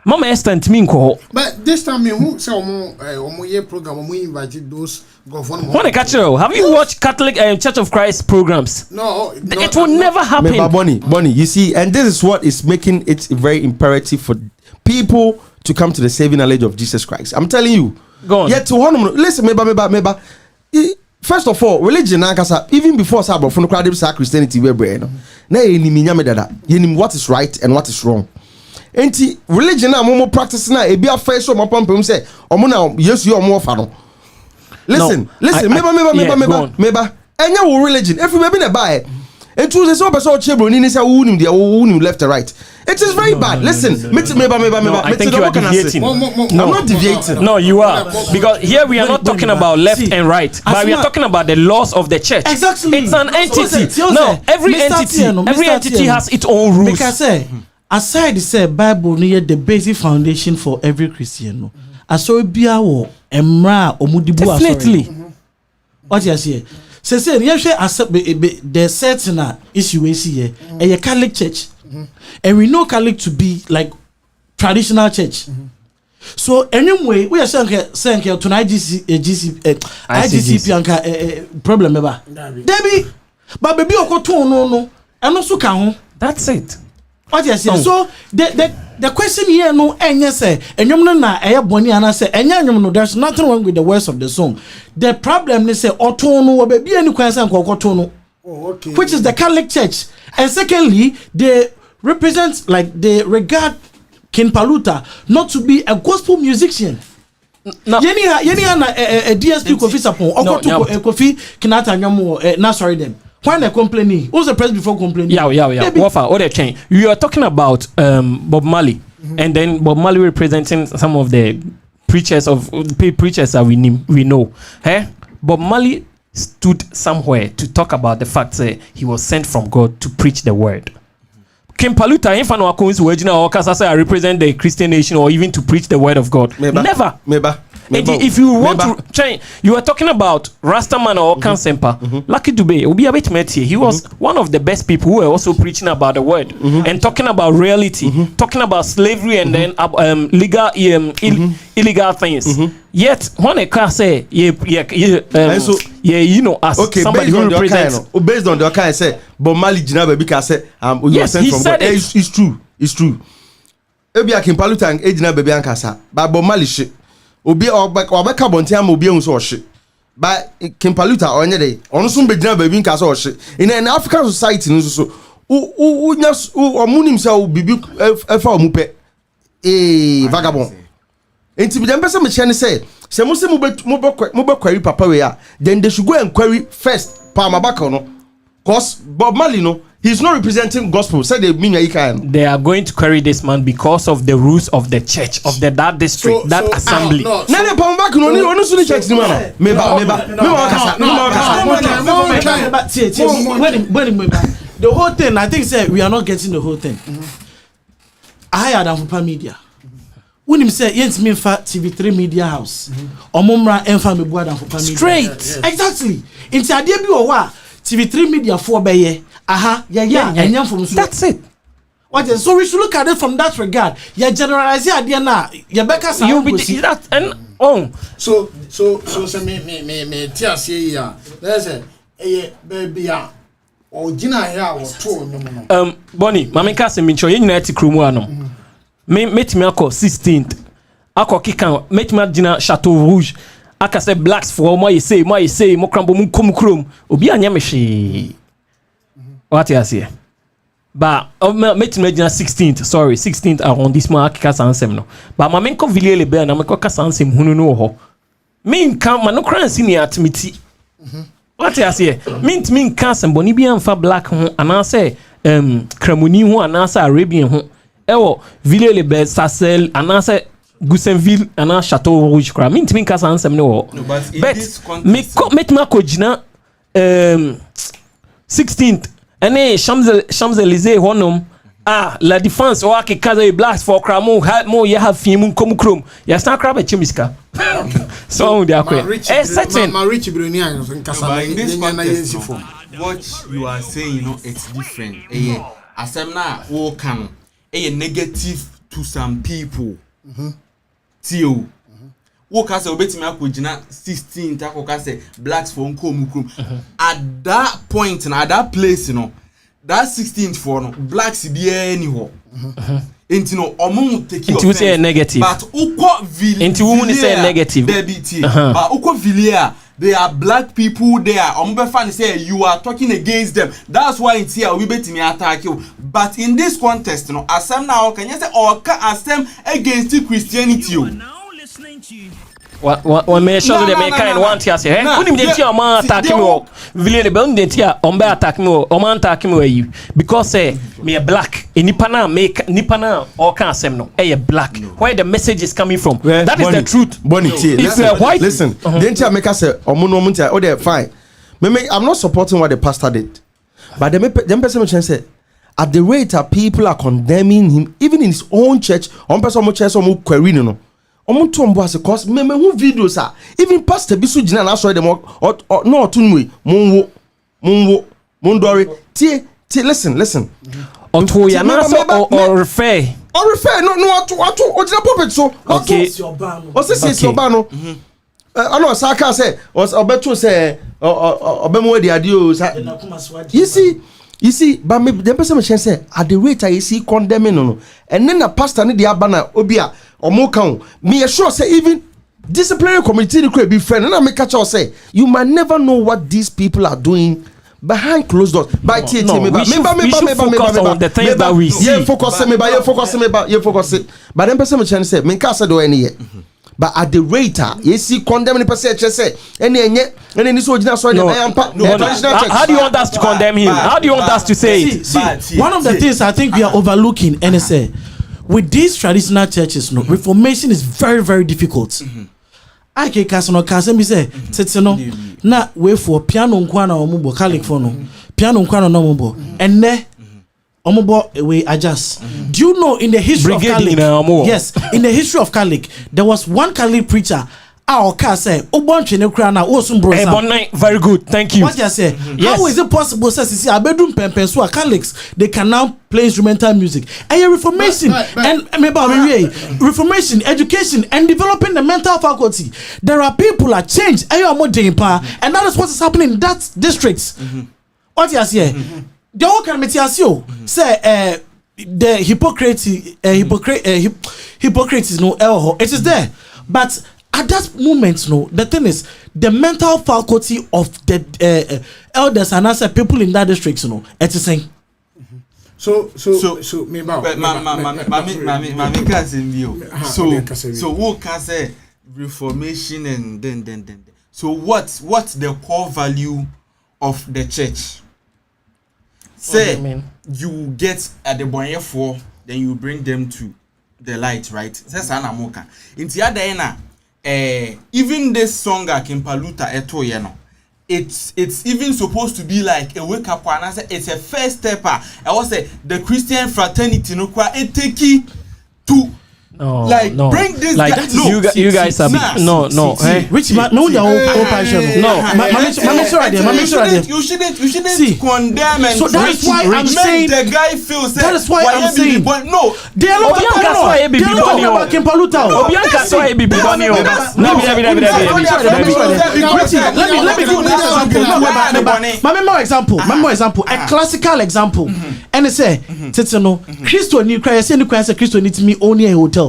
Mama Esther and Minko. But this time who say omo program we invited those government. What a catcher. Have you watched Catholic Church of Christ programs? No, it will never happen. Bonny, you see, and this is what is making it very imperative for people to come to the saving knowledge of Jesus Christ. I'm telling you. Go on. Yet to one listen, meba. First of all, religion even before Sabbath from the Christianity we brain. Na yenim what is right and what is wrong. Enti religion na mo practice na e bia fa so mo pampem say omo na Yesu yo mo fa no. Listen, meba. Enya wo religion. If you maybe na buy and choose so person chebro ni say who nim left and right. It is very bad. Listen, meba. I think you are deviating. I'm not deviating. No, you are. Because here we are not talking about left and right, but we are talking about the laws of the church. Exactly. It's an entity. No, every entity has its own rules. Because aside say Bible near the basic foundation for every Christian no. Aso bia wo emra omudibu aso. Definitely. What you say? Say you share accept the certain issue we see here. A Catholic church. And we know Catholic to be like traditional church. So anyway, we are saying to IGCP and problem ever. Debbie, but baby okoto no and also can. That's it. What you say? So the question here no enya say enyom na eye Bonny ana say enya enyom no there's nothing wrong with the words of the song. The problem is say oto no baby any kwan say okoto no. Oh, okay. Which is the Catholic Church. And secondly, they represent like they regard King Paluta not to be a gospel musician. No. Yeni na DSP Kofi Sapon okoto Kofi Kinata nyomo na sorry them. Why they complaining? Who's the press before complaining? Yeah. Wofa, you are talking about Bob Marley, and then Bob Marley representing some of the preachers that we know. Bob Marley stood somewhere to talk about the fact that he was sent from God to preach the word. King Paluta, if I represent the Christian nation or even to preach the word of God. Never. Meba. if you want to change, you were talking about Rastaman or Kansempa. Lucky Dube, Obi Abetmeti, he was one of the best people who were also preaching about the word and talking about reality, talking about slavery and then legal illegal things. Yet when a class say you know, as somebody who represents, based on the kind of say, but Mali Jinabe because yes, he said it. It's true. Ebi Akimpaluta and Ejina Baby Ankasa, but Bomali shit. Obi or Baka Bontiam will be on so shit. But Kimpaluta on your day, on some Bejina Baby Ankasa shit. In an African society, so who moon himself be F.O. Mupe, a vagabond. And to be the person Machine say, Samusi Mubo query Papa, then they should go and query first Palma Bacono. Cause Bob Malino. He's not representing gospel. Said they mean they are going to carry this man because of the rules of the church of that district, assembly. The whole thing, I think, say we are not getting the whole thing. I hired Adaamfopa Media. When him say yes, me for TV3 Media House. Omomra enfa me bu Adaamfopa Media. Straight. Exactly. Inti ade bi o wa TV3 Media for beye. That's it. What is, so we should look at it from that regard. You generalize the idea now. You better say you be that and So say me tia say ya. There's a baby ya. Original here was two no. Bonny, mama ka se mincho ye nyina ti kromu anom. Me metimi akọ 16th. Akọ kikan metimi agina Chateau Rouge. Aka say blacks for mo ye say mo krambo mu kom krom. Obi anya me hwe. What you say? But meeting 16th arrondissement akika sansem no. But ma menko Villiers le be na menko ka sansem hunu no ho. Me nka ma no kran senior atmiti. What you say? Me nka sem boni bi amfa black ho anase Kramoni ho anase Arabian ho. Ewo Villiers le be Sacel anase Goussainville ana Chateau Rouge kra. Me nka sansem no ho. But me ko gina 16th ene Champs-Élysées honum la défense o akikaza blacks for kramo mo ya have film kom krom ya sta kraba chimiska so they are certain my rich brunian nkasa what you are saying, you know, it's different. Asem na wo kan negative to some people. Tio wo ka say obetimi akogina 16 takoka say blacks for Nkomo krom. At that point na at that place, you know, that 16th for no blacks be anyhow. Enti no omo take you say negative, but uko Villiers enti woman say negative but uko Villiers they are black people there. Omo fan say you are talking against them. That's why it's here we betimi attack you. But in this contest, you know, asem now can you say or asem against Christianity? What me show the make kind want here say unim dey tia man attack me o Villiers be unim dey tia on be attack me o man attack me you because me a black nipa na make nipa na or can asem no black where the message is coming from. That is the truth. Bonny, if you are white, listen, the tia make us say omo tia o dey fine. I'm not supporting what the pastor did, but them person say at the rate that people are condemning him even in his own church on person mo church mo query no omo to mbo ase cause me who videos are even pastor bisu gina na so dem no otunwe mondori tie listen onto ya na so or refer no ojina puppet so okay o se oba no ano saka say obeto say obemo de ade o you see but me dem person me say at the rate I see condemning no and then the pastor ne dey abana obia omo kan me sure say even disciplinary committee could be friend and I make catch us say you might never know what these people are doing behind closed doors by focus on the things that we see. Focus but then person me say me can say do any yet. But at the rate you see condemn the person say any so original so how do you want us to condemn him? How do you want us to say it? See, one of the things I think we are overlooking and say with these traditional churches, no, reformation is very, very difficult. I can cast no me say, no, na wait for piano nkwana omubo Catholic for no, piano nkwana no omubo, and ne omubo we adjust. Do you know in the history of Catholic? Yes, in the history of Catholic, there was one Catholic preacher Car say, Ubonchi ne krana, Osum bro. Bonny, very good, thank you. What you say? Yes. How is it possible? Says see, a bedroom pempen so Catholics they can now play instrumental music. And your reformation and reformation, education, and developing the mental faculty. There are people that change. And you are more power, and that is what is happening in that district. What you say? The whole can say the hypocrisy is no error. It is there, but at that moment, no, the thing is the mental faculty of the elders and other people in that district, you know, it is saying. So me so who can say reformation and then so what's the core value of the church? Say you get at the Bonny for, then you bring them to the light, right? Says Anamoka. In the other even this song Kimpaluta Eto Yeno, it's even supposed to be like a wake up and I say it's a first step. I was say the Christian fraternity no kwa eteki to bring this like guy, you guys are Which man no the whole passion. You shouldn't condemn and so that is why I'm saying the guy feels that is why I'm saying no they are not about Kimpaluta. Obianka so e be Bonny o. Let me example. A classical example. And they say Titano Christo ni cry say ni Christo need me only a hotel.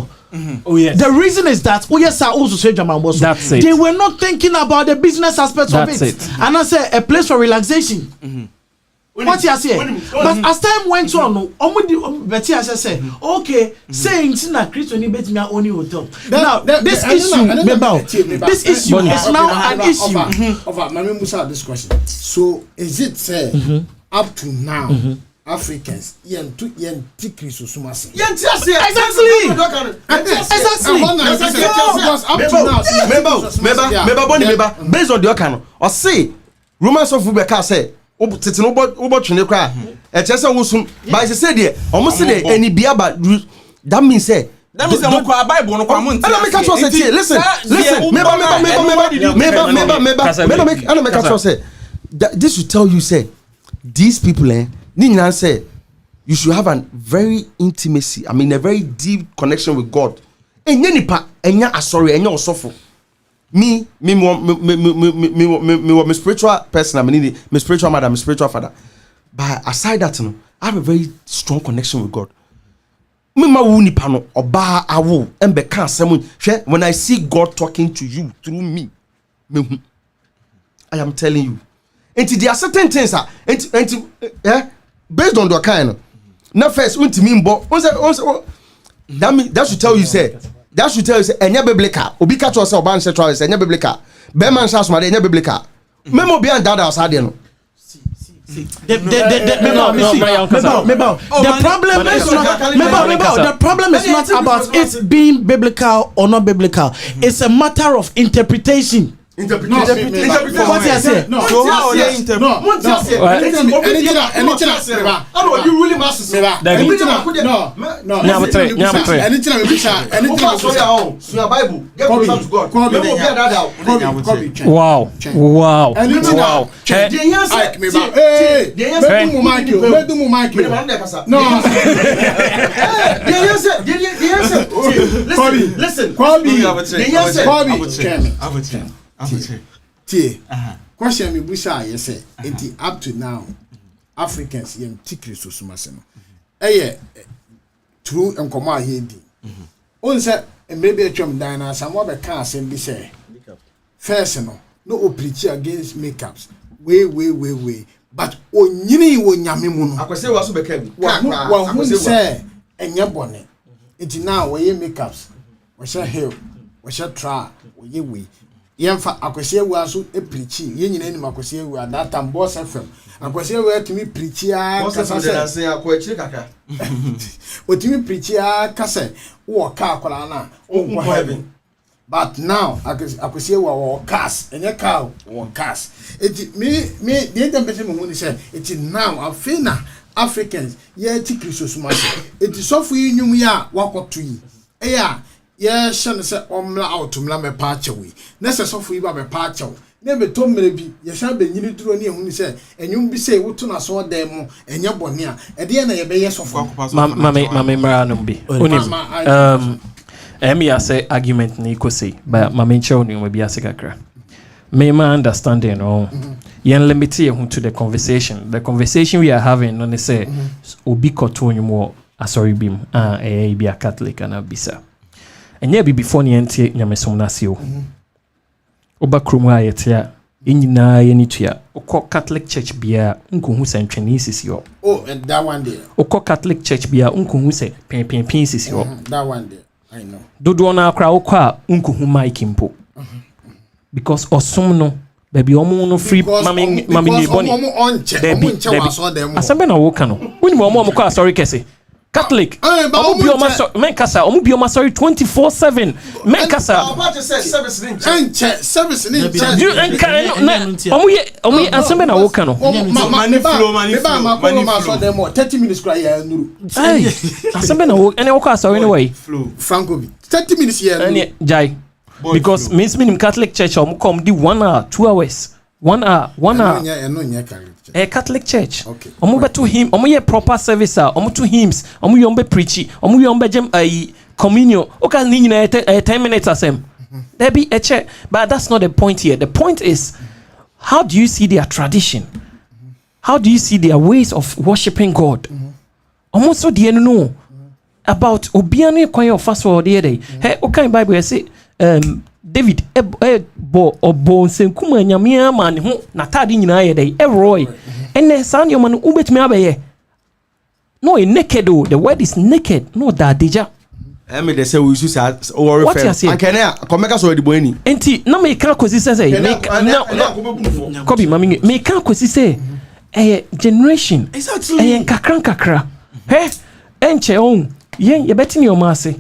Oh yes. The reason is that also say Jaman Boss. They were not thinking about the business aspects of it. And I say a place for relaxation. What you say? But as time went on, Betty say, okay, saying na Christo ni bet me only hotel. Now this issue is now an issue. Over Mami Musa this question. So is it say up to now Africans exactly Exactly. Based on the Okano or say Romans of Ubeka say Ubotune cry a chesa wusum by the say there almost say any biaba that means say that means Bible no come listen this will tell you say these people Nina said you should have a very intimacy, a very deep connection with God. And yenipa enya asori enya osofo. Me spiritual person, my spiritual mother, my spiritual father. But aside that, I have a very strong connection with God. Me ma wu nipa no oba awo embe kan asem when I see God talking to you through me. I am telling you. And there are certain things based on the kind now first that should tell you say enya biblical obi catch us oban sexual say enya biblical be man shas ma enya biblical memo be and dad outside no the problem is not about it being biblical or not biblical. It's a matter of interpretation. What you say? No. So how you really must say that. Question me busa yes it up to now Africans yem tikri so sumase no true enkomo ahedi on say maybe atwam dan na some be can asem bi say first no preach against makeups way but onyini wo nyame mu no akwese wa so be ka bi wa hu say enye bone it now we makeups we share hair we share tra we we yemfa akwese ewu so preachi ye nyina ni akwese ewu adata boss fm akwese ewu atimi preachi kasa se akwachire kaka otimi preachi kasa wo ka akwala na wo heaven but now akwese ewu wo cast enye ka wo cast it me the temperature mo ni say it now afina Africans ye ti Christmas it so fu nyum ya wakoto yi yeah shan say omla out mla me pa chewe na se sofo yi ba me pa chewe na be to mre bi ye sha be nyini duro ne ehunu se enyum bi se wotu na so dem mo enye bone a e de na ye be ye sofo mame mara no bi onim ya say argument ni ko say but mame nche oni mo bi ase kakra me my understanding yen limit ye to the conversation we are having no ne say obi koto onwum asori bim be a Catholic and abisa enye bi before ne entie nyamesom na se o oba krom ha yetia enyina ye ni tua okọ Catholic church bia nkohu sentwene sisi ho that one there okọ Catholic church bia nkohu se pen sisi ho that one there I know dodo na akra okọ a nkohu mic mpo because osum no baby omo no free mami ni Bonny omo onche wa so dem asembe na wo ka no woni omo ko asori kese Catholic omo bi omo so men kasa omo bi omo sorry 24/7 men kasa service ni do omo ye asembe na wo ka no money flow ma so dem 30 minutes cry ya nuru asembe na wo ene wo ko asori ni way Franco 30 minutes ya ene jai because means minim Catholic church come di 1 hour 2 hours 1 hour Catholic church omo beto him omo ye proper service omo to hymns omo yombe preachy omo yombe jem communion oka ni nyina 10 minutes asem there be a church but that's not the point here. The point is how do you see their tradition, how do you see their ways of worshiping God omo so de no about obiane kwan of fast for the day hey okay Bible say David obo nsenkuma nyamia ma ne ho na tade nyina ye dey roy ene san yo man ubetumi abaye no e naked o the word is naked no that deja me dey say we use worry fair ankene come make so edibo ani enti na me kan kosi say Kobby mami me kan kosi say generation exactly kakra he enche on yen ye betini o ma ase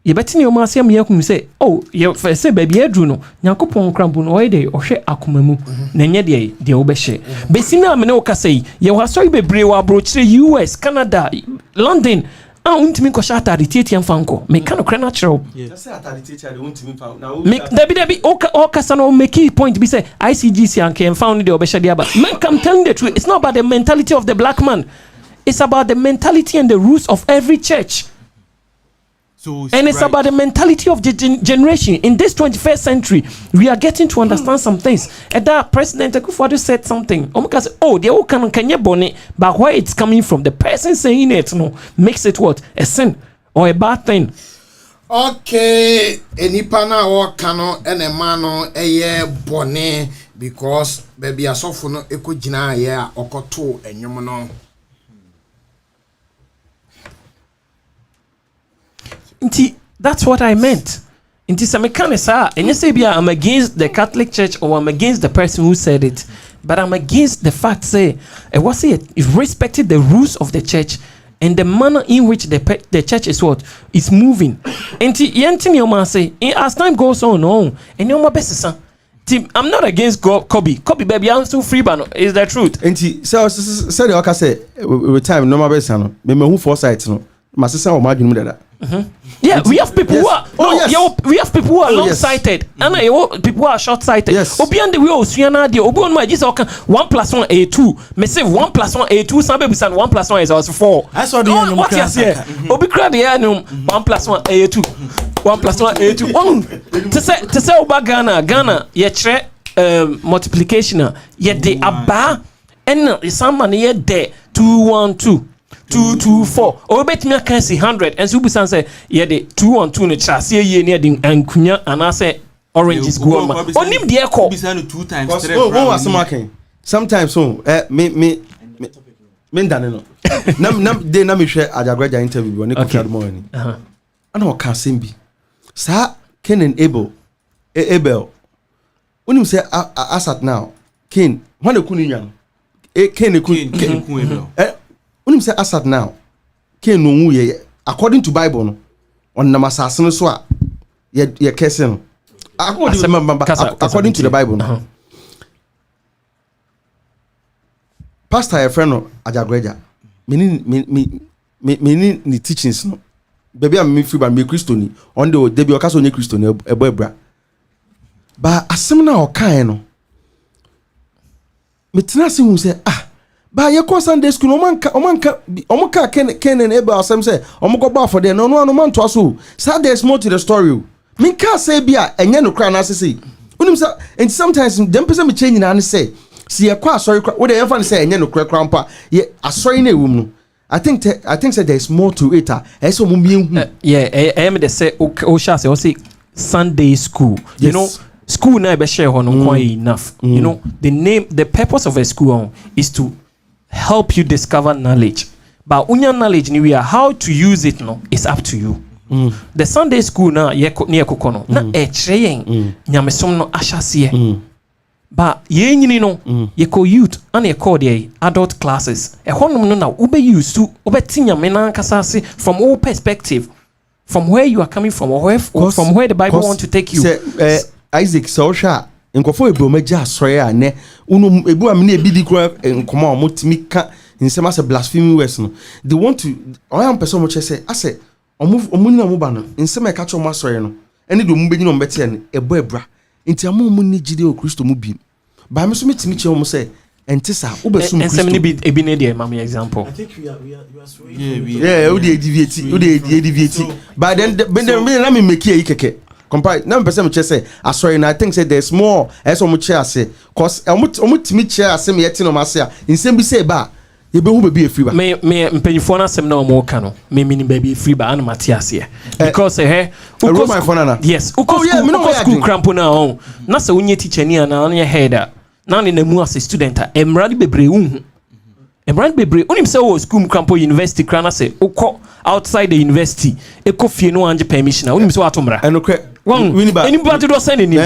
ye betini o ma ase am ye kun say ye fa say baby adru no Yakopon krambu no oye dey ohwe akomamu na nye de wo be hye besina me ne wo ka say ye wa so bebre wa brochire US Canada London untimi ko shata retiti amfanko me kan okra natural just say atalititi ade untimi fa na me debi o kasa no make key point be say ICGC and found the obeshade aba man come telling the truth. It's not about the mentality of the black man, it's about the mentality and the roots of every church. And it's about the mentality of the generation. In this 21st century, we are getting to understand some things. And that President Akufo-Addo said something. They all can Bonny, but where it's coming from, the person saying it makes it what? A sin or a bad thing. Okay, enipa na o kano ene mano eye Bonny because baby asofo no ekogina ye okoto enwom no. That's what I meant. And you say I'm against the Catholic Church or I'm against the person who said it, but I'm against the fact say it respected the rules of the church and the manner in which the church is moving. And say as time goes on, and you're my best I'm not against Kobby baby, I'm still free, but is the truth. And so the okay say with time no my best me who foresight no my sister or my that. Yeah, we have people who are we have people who are long-sighted and people who are short-sighted. Obi and the way osuana de obi on my just 1+1 a 2. Me say 1+1 a 2 some people say 1+1 is also 4. I saw the what you say obi kra de ya no 1+1 a 2 1+1 a 2 to say oba Ghana ye kire multiplication ye de aba and some man ye de 212 224 or bet me can see 100 and Subusan say yeah the 212 no chase ye near the ankunya and I say oranges go on onim de ekọ be say 2 times 3 was marking sometimes me ndane no na me hwe Adagwaja interview on Kofi morning ana o ka sembi sa Cain and Abel unim say asat now Cain when ekunu nyan Cain ekunu Abel unim say asat now Cain no wu ye according to Bible no on na masase no so a ye kese no according to the Bible no pastor your friend no Adagwaja me ni teachings no baby am me free ba me Christoni on the debi okaso nye Christoni ebo ebra ba asem na o kan no me tena se hu se ba ye ko Sunday school omanka ken ebe asem se omko ba for there no man to aso so there's more to the story me ka say bia enye no kra na asese unim sa and sometimes dem person me change na say si ye kwa sorry we dey fan say enye no kra mpa ye asori na ewum no I think say there's more to it so mo bi hu am dey say o sha say Sunday school you know school na be share hono quite enough you know the purpose of a school is to help you discover knowledge but unya knowledge ni we are how to use it no is up to you. The Sunday school na ye kokono na yen nyamesom no ahyase but ye nyini no ye ko youth and ye call the adult classes e honum no na ube use to ube tinyame na kasase from all perspective from where you are coming from or from where the Bible want to take you. Isaac Sosha nkofo ebo meja asore a ne unu ebu am na ebidi kura nkoma o motimi ka nsema se blasphemy words no they want to am person mo chese ase omunina mo ba no nsema e ka cho mo asore no ene do mo begina mo bete ne ebo ebra nti am mo ni gide o Kristo mo bi ba me so metimi che mo se ente sa wo besu mo Kristo ensem ni bi ebi ne de mama example I think we are we dey deviate but then na me make e keke compare na person me say sorry na I think say there's more as so much say cause omutimi chair asem yeti no mase a nsem bi say ba ye be hu baby free ba me mpanyifo na asem na o mo ka no me mini baby free ba an matiase because my phone na yes school crampo na on na se unye teacher ni na on your header na ne mu as a student emrade bebre unhu emrade bebre unim say o school crampo university krana say ukọ outside the university ekofie no anje permission unim say atomra enokre anybody do send any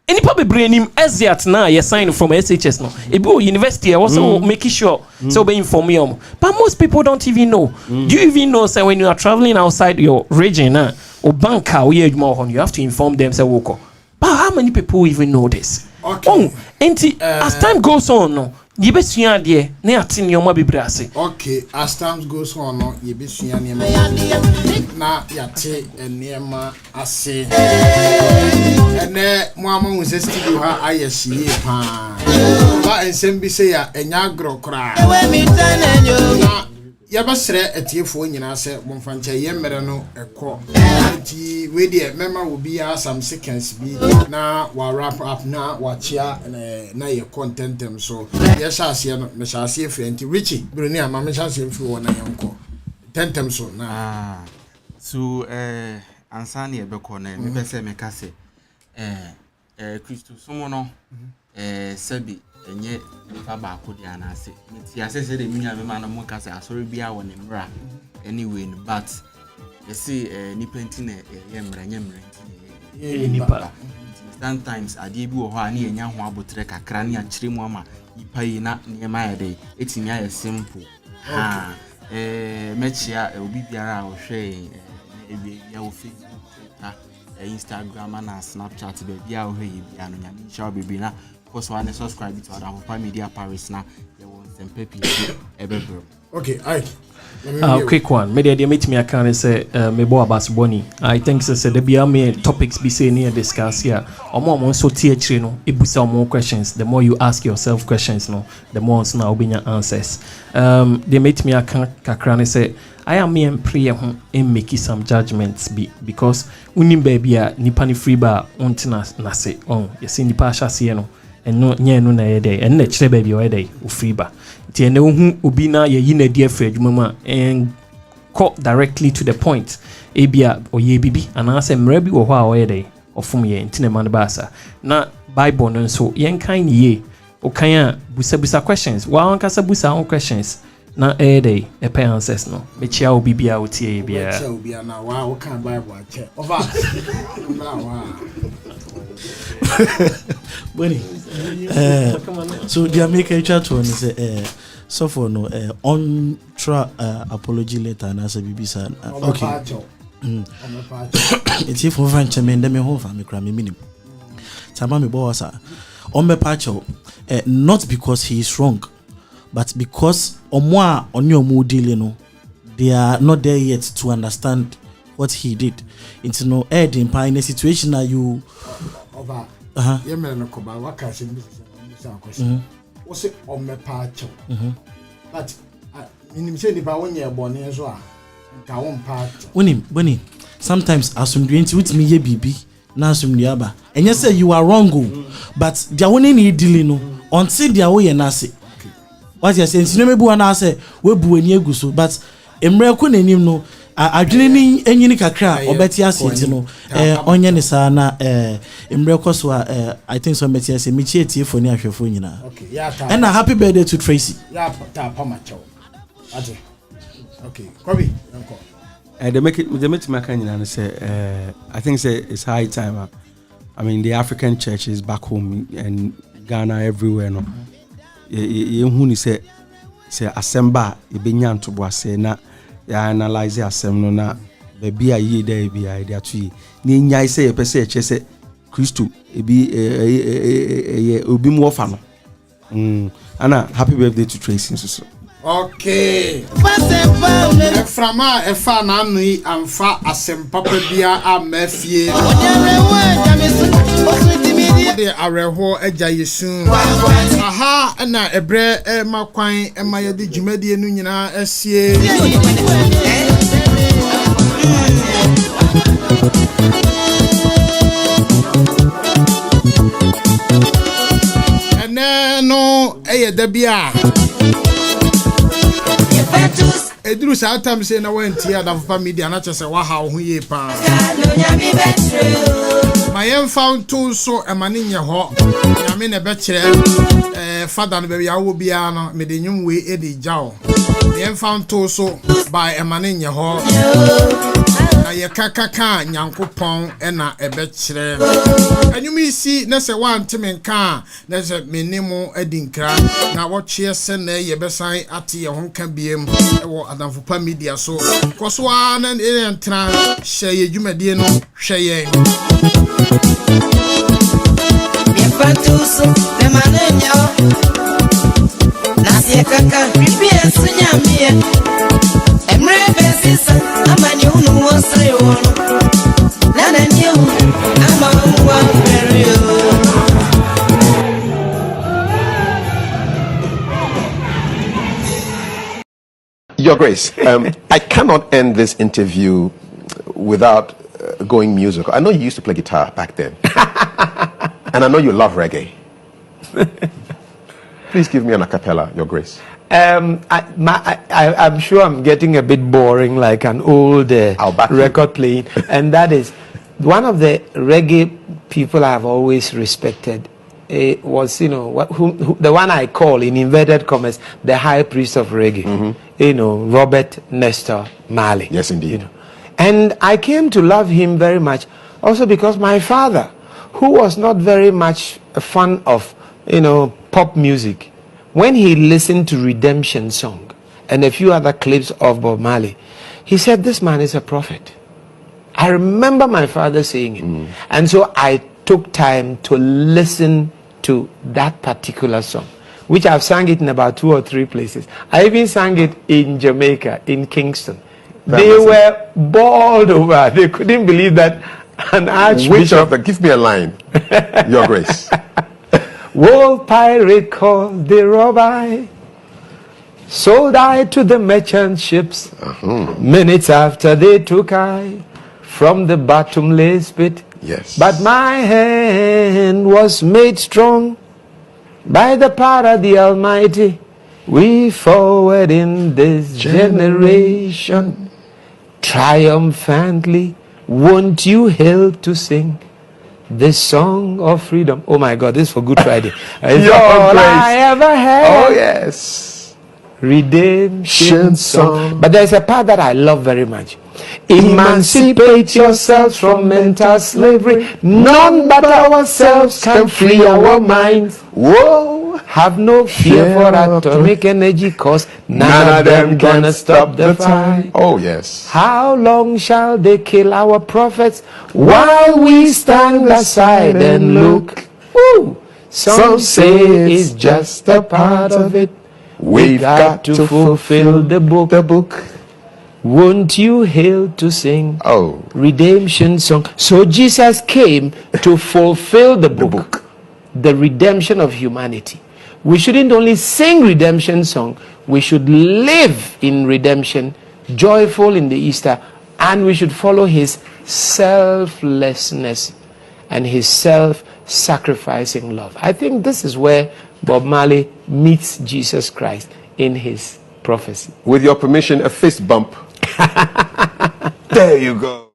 any brain him exit na you sign from SHS no ebi university also making sure so be inform you but most people don't even know do you even know say when you are traveling outside your region or banker or you have to inform them say woko but how many people even know this as time goes on no you be sua de na atin yo ma bebre ase okay as time goes on no you be sua ne na yate enema ase ene mo amon se studio ha ayehie pa ba ensem bi se ya enya agrokra na ya basre etiefo nyina se bomfanche ye mere no ekọ nti we de mema wo bia some seconds bi na wa wrap up na wa chia na ye contentem so ye shaase no me shaase efre nti Richie broni ama me shaase efre wo na yenko tentem so na so ansani e be ko na me pese me ka se Kristo somo no sebi enye nipa ba akodi anase nti asese de minya me ma na mo ka se asori bia wo ne mra anyway but you see nipa nti na ye mra nti nipa sometimes ade bi wo ho ani enya ho abotre kakra ne akire mu ama nipa yi na ne ma ya de etimi aye simple mechia obi biara wo hwe ya wo Facebook Twitter Instagram and Snapchat be bia wo hwe bia no nyame sha bebi na because one subscribe to Adaamfopa Media Paris now. They want some peppy everywhere. Okay, quick one. Maybe they meet me. I can say me bo about Bonny. I think say there be many topics be say near discuss here. Omo so teach no. Ibusa more questions. The more you ask yourself questions, no, the more now will be your answers. They meet me. I can kakra say I am me and pray and make some judgments because unim baby nipa ni free ba ontina na say you see nipa shase no. No nye no na yede en na kire baby o yede o free ba ti ene hu obi na ye yi na die fra adwuma ma en call directly to the point ebia o ye bibi ana se mra bi wo ho a o yede ofum ye ntine man ba sa na Bible no so yen kan ye o kan a busa questions wa an kasa busa on questions na yede e pay answers no me chia obi bia o tie bia chia obi na wa o kan Bible a che over na wa Bonny so the American chat one is so for no on apology letter na say bibisa okay it's if for fan chairman dem ho fa me kra me minim tama me boss on me pacho not because he is wrong but because omo a onyo mu dealing no they are not there yet to understand what he did. It's no aid in a situation that you over. Yeah, man, no koba. What can I say? Question. What's it on my part? But in say the one year born as well. Bonny, sometimes assume with me ye bibi na assume diaba. And you say you are wrong, but they only need dealing until they are way and say. What you say? You know me bu na say we bu eni eguso, but emre ko nanim no adwene ni enyini kakra obeti ase no onye ne sa na emre ko so I think so beti ase me chietie for ni ahwefo nyina. Okay, yeah. And a happy birthday to Tracy. Yeah, ta pa ma chow. Ade. Okay, Kobby, uncle. They make my kind and say, I think it's high time. I mean, the African churches back home and Ghana everywhere. No, you say assemble. You be nyan to boy say na. You analyze assemble na. Be a ye there be a there too. Ni nyai say per se church say Christo. Be obi more fan. Anna, happy birthday to Tracy. Okay. Frama efa na nui amfa asempa bia amafie. De areho eja yesun. Aha na ebre makwan emaye de dwumadie nu nyina asie. Ene no eye da bia. Edru sa time say na went here Adaamfopa media na chese wa ha ho ye pa. My found too so emani nye ho. Nyame ne be kire father no be ya wo bia no me de nyum we e di jaw. My found too so by emani nye ho. Na ye kakaka nyankopon e na e be kire. Anyum isi na se wan timenka na se menimu edinkra na wo chie se na ye be san ate ye ho nka biem e wo Adaamfopa media so koswa na entra hye dwumadie no hye Fantuso le manenyo Nasi kaka prepare sunyamie Emre besisa amani unu wosre wono Nana nyu ama uwa ferio Your Grace, I cannot end this interview without going musical. I know you used to play guitar back then. And I know you love reggae. Please give me an a cappella, Your Grace. I'm sure I'm getting a bit boring, like an old record playing. And that is one of the reggae people I've always respected. Was the one I call in inverted commas the high priest of reggae. Robert Nestor Marley. Yes, indeed. And I came to love him very much, also because my father, who was not very much a fan of, pop music, when he listened to Redemption Song and a few other clips of Bob Marley, he said, this man is a prophet. I remember my father saying it. And so I took time to listen to that particular song, which I've sung it in about 2 or 3 places. I even sang it in Jamaica, in Kingston. They were bowled over. They couldn't believe that an archbishop. Give me a line, Your Grace. Old pirate called the robber, sold I to the merchant ships. Minutes after they took I from the bottomless pit. Yes. But my hand was made strong by the power of the Almighty. We forward in this generation triumphantly. Won't you help to sing the song of freedom? Oh my God, this is for Good Friday. It's all I ever had. Oh yes. Redemption song. But there's a part that I love very much. Emancipate yourselves from mental slavery. None but ourselves can free our minds. Whoa. Have no fear for atomic energy, cause none of them gonna stop the fight. Oh yes. How long shall they kill our prophets while we stand aside and look? Woo. Some say it's just a part of it. We've got to fulfill the book. Won't you hail to sing redemption song? So Jesus came to fulfill the book, the redemption of humanity. We shouldn't only sing redemption song, we should live in redemption, joyful in the Easter, and we should follow his selflessness and his self-sacrificing love. I think this is where Bob Marley meets Jesus Christ in his prophecy. With your permission, a fist bump. There you go.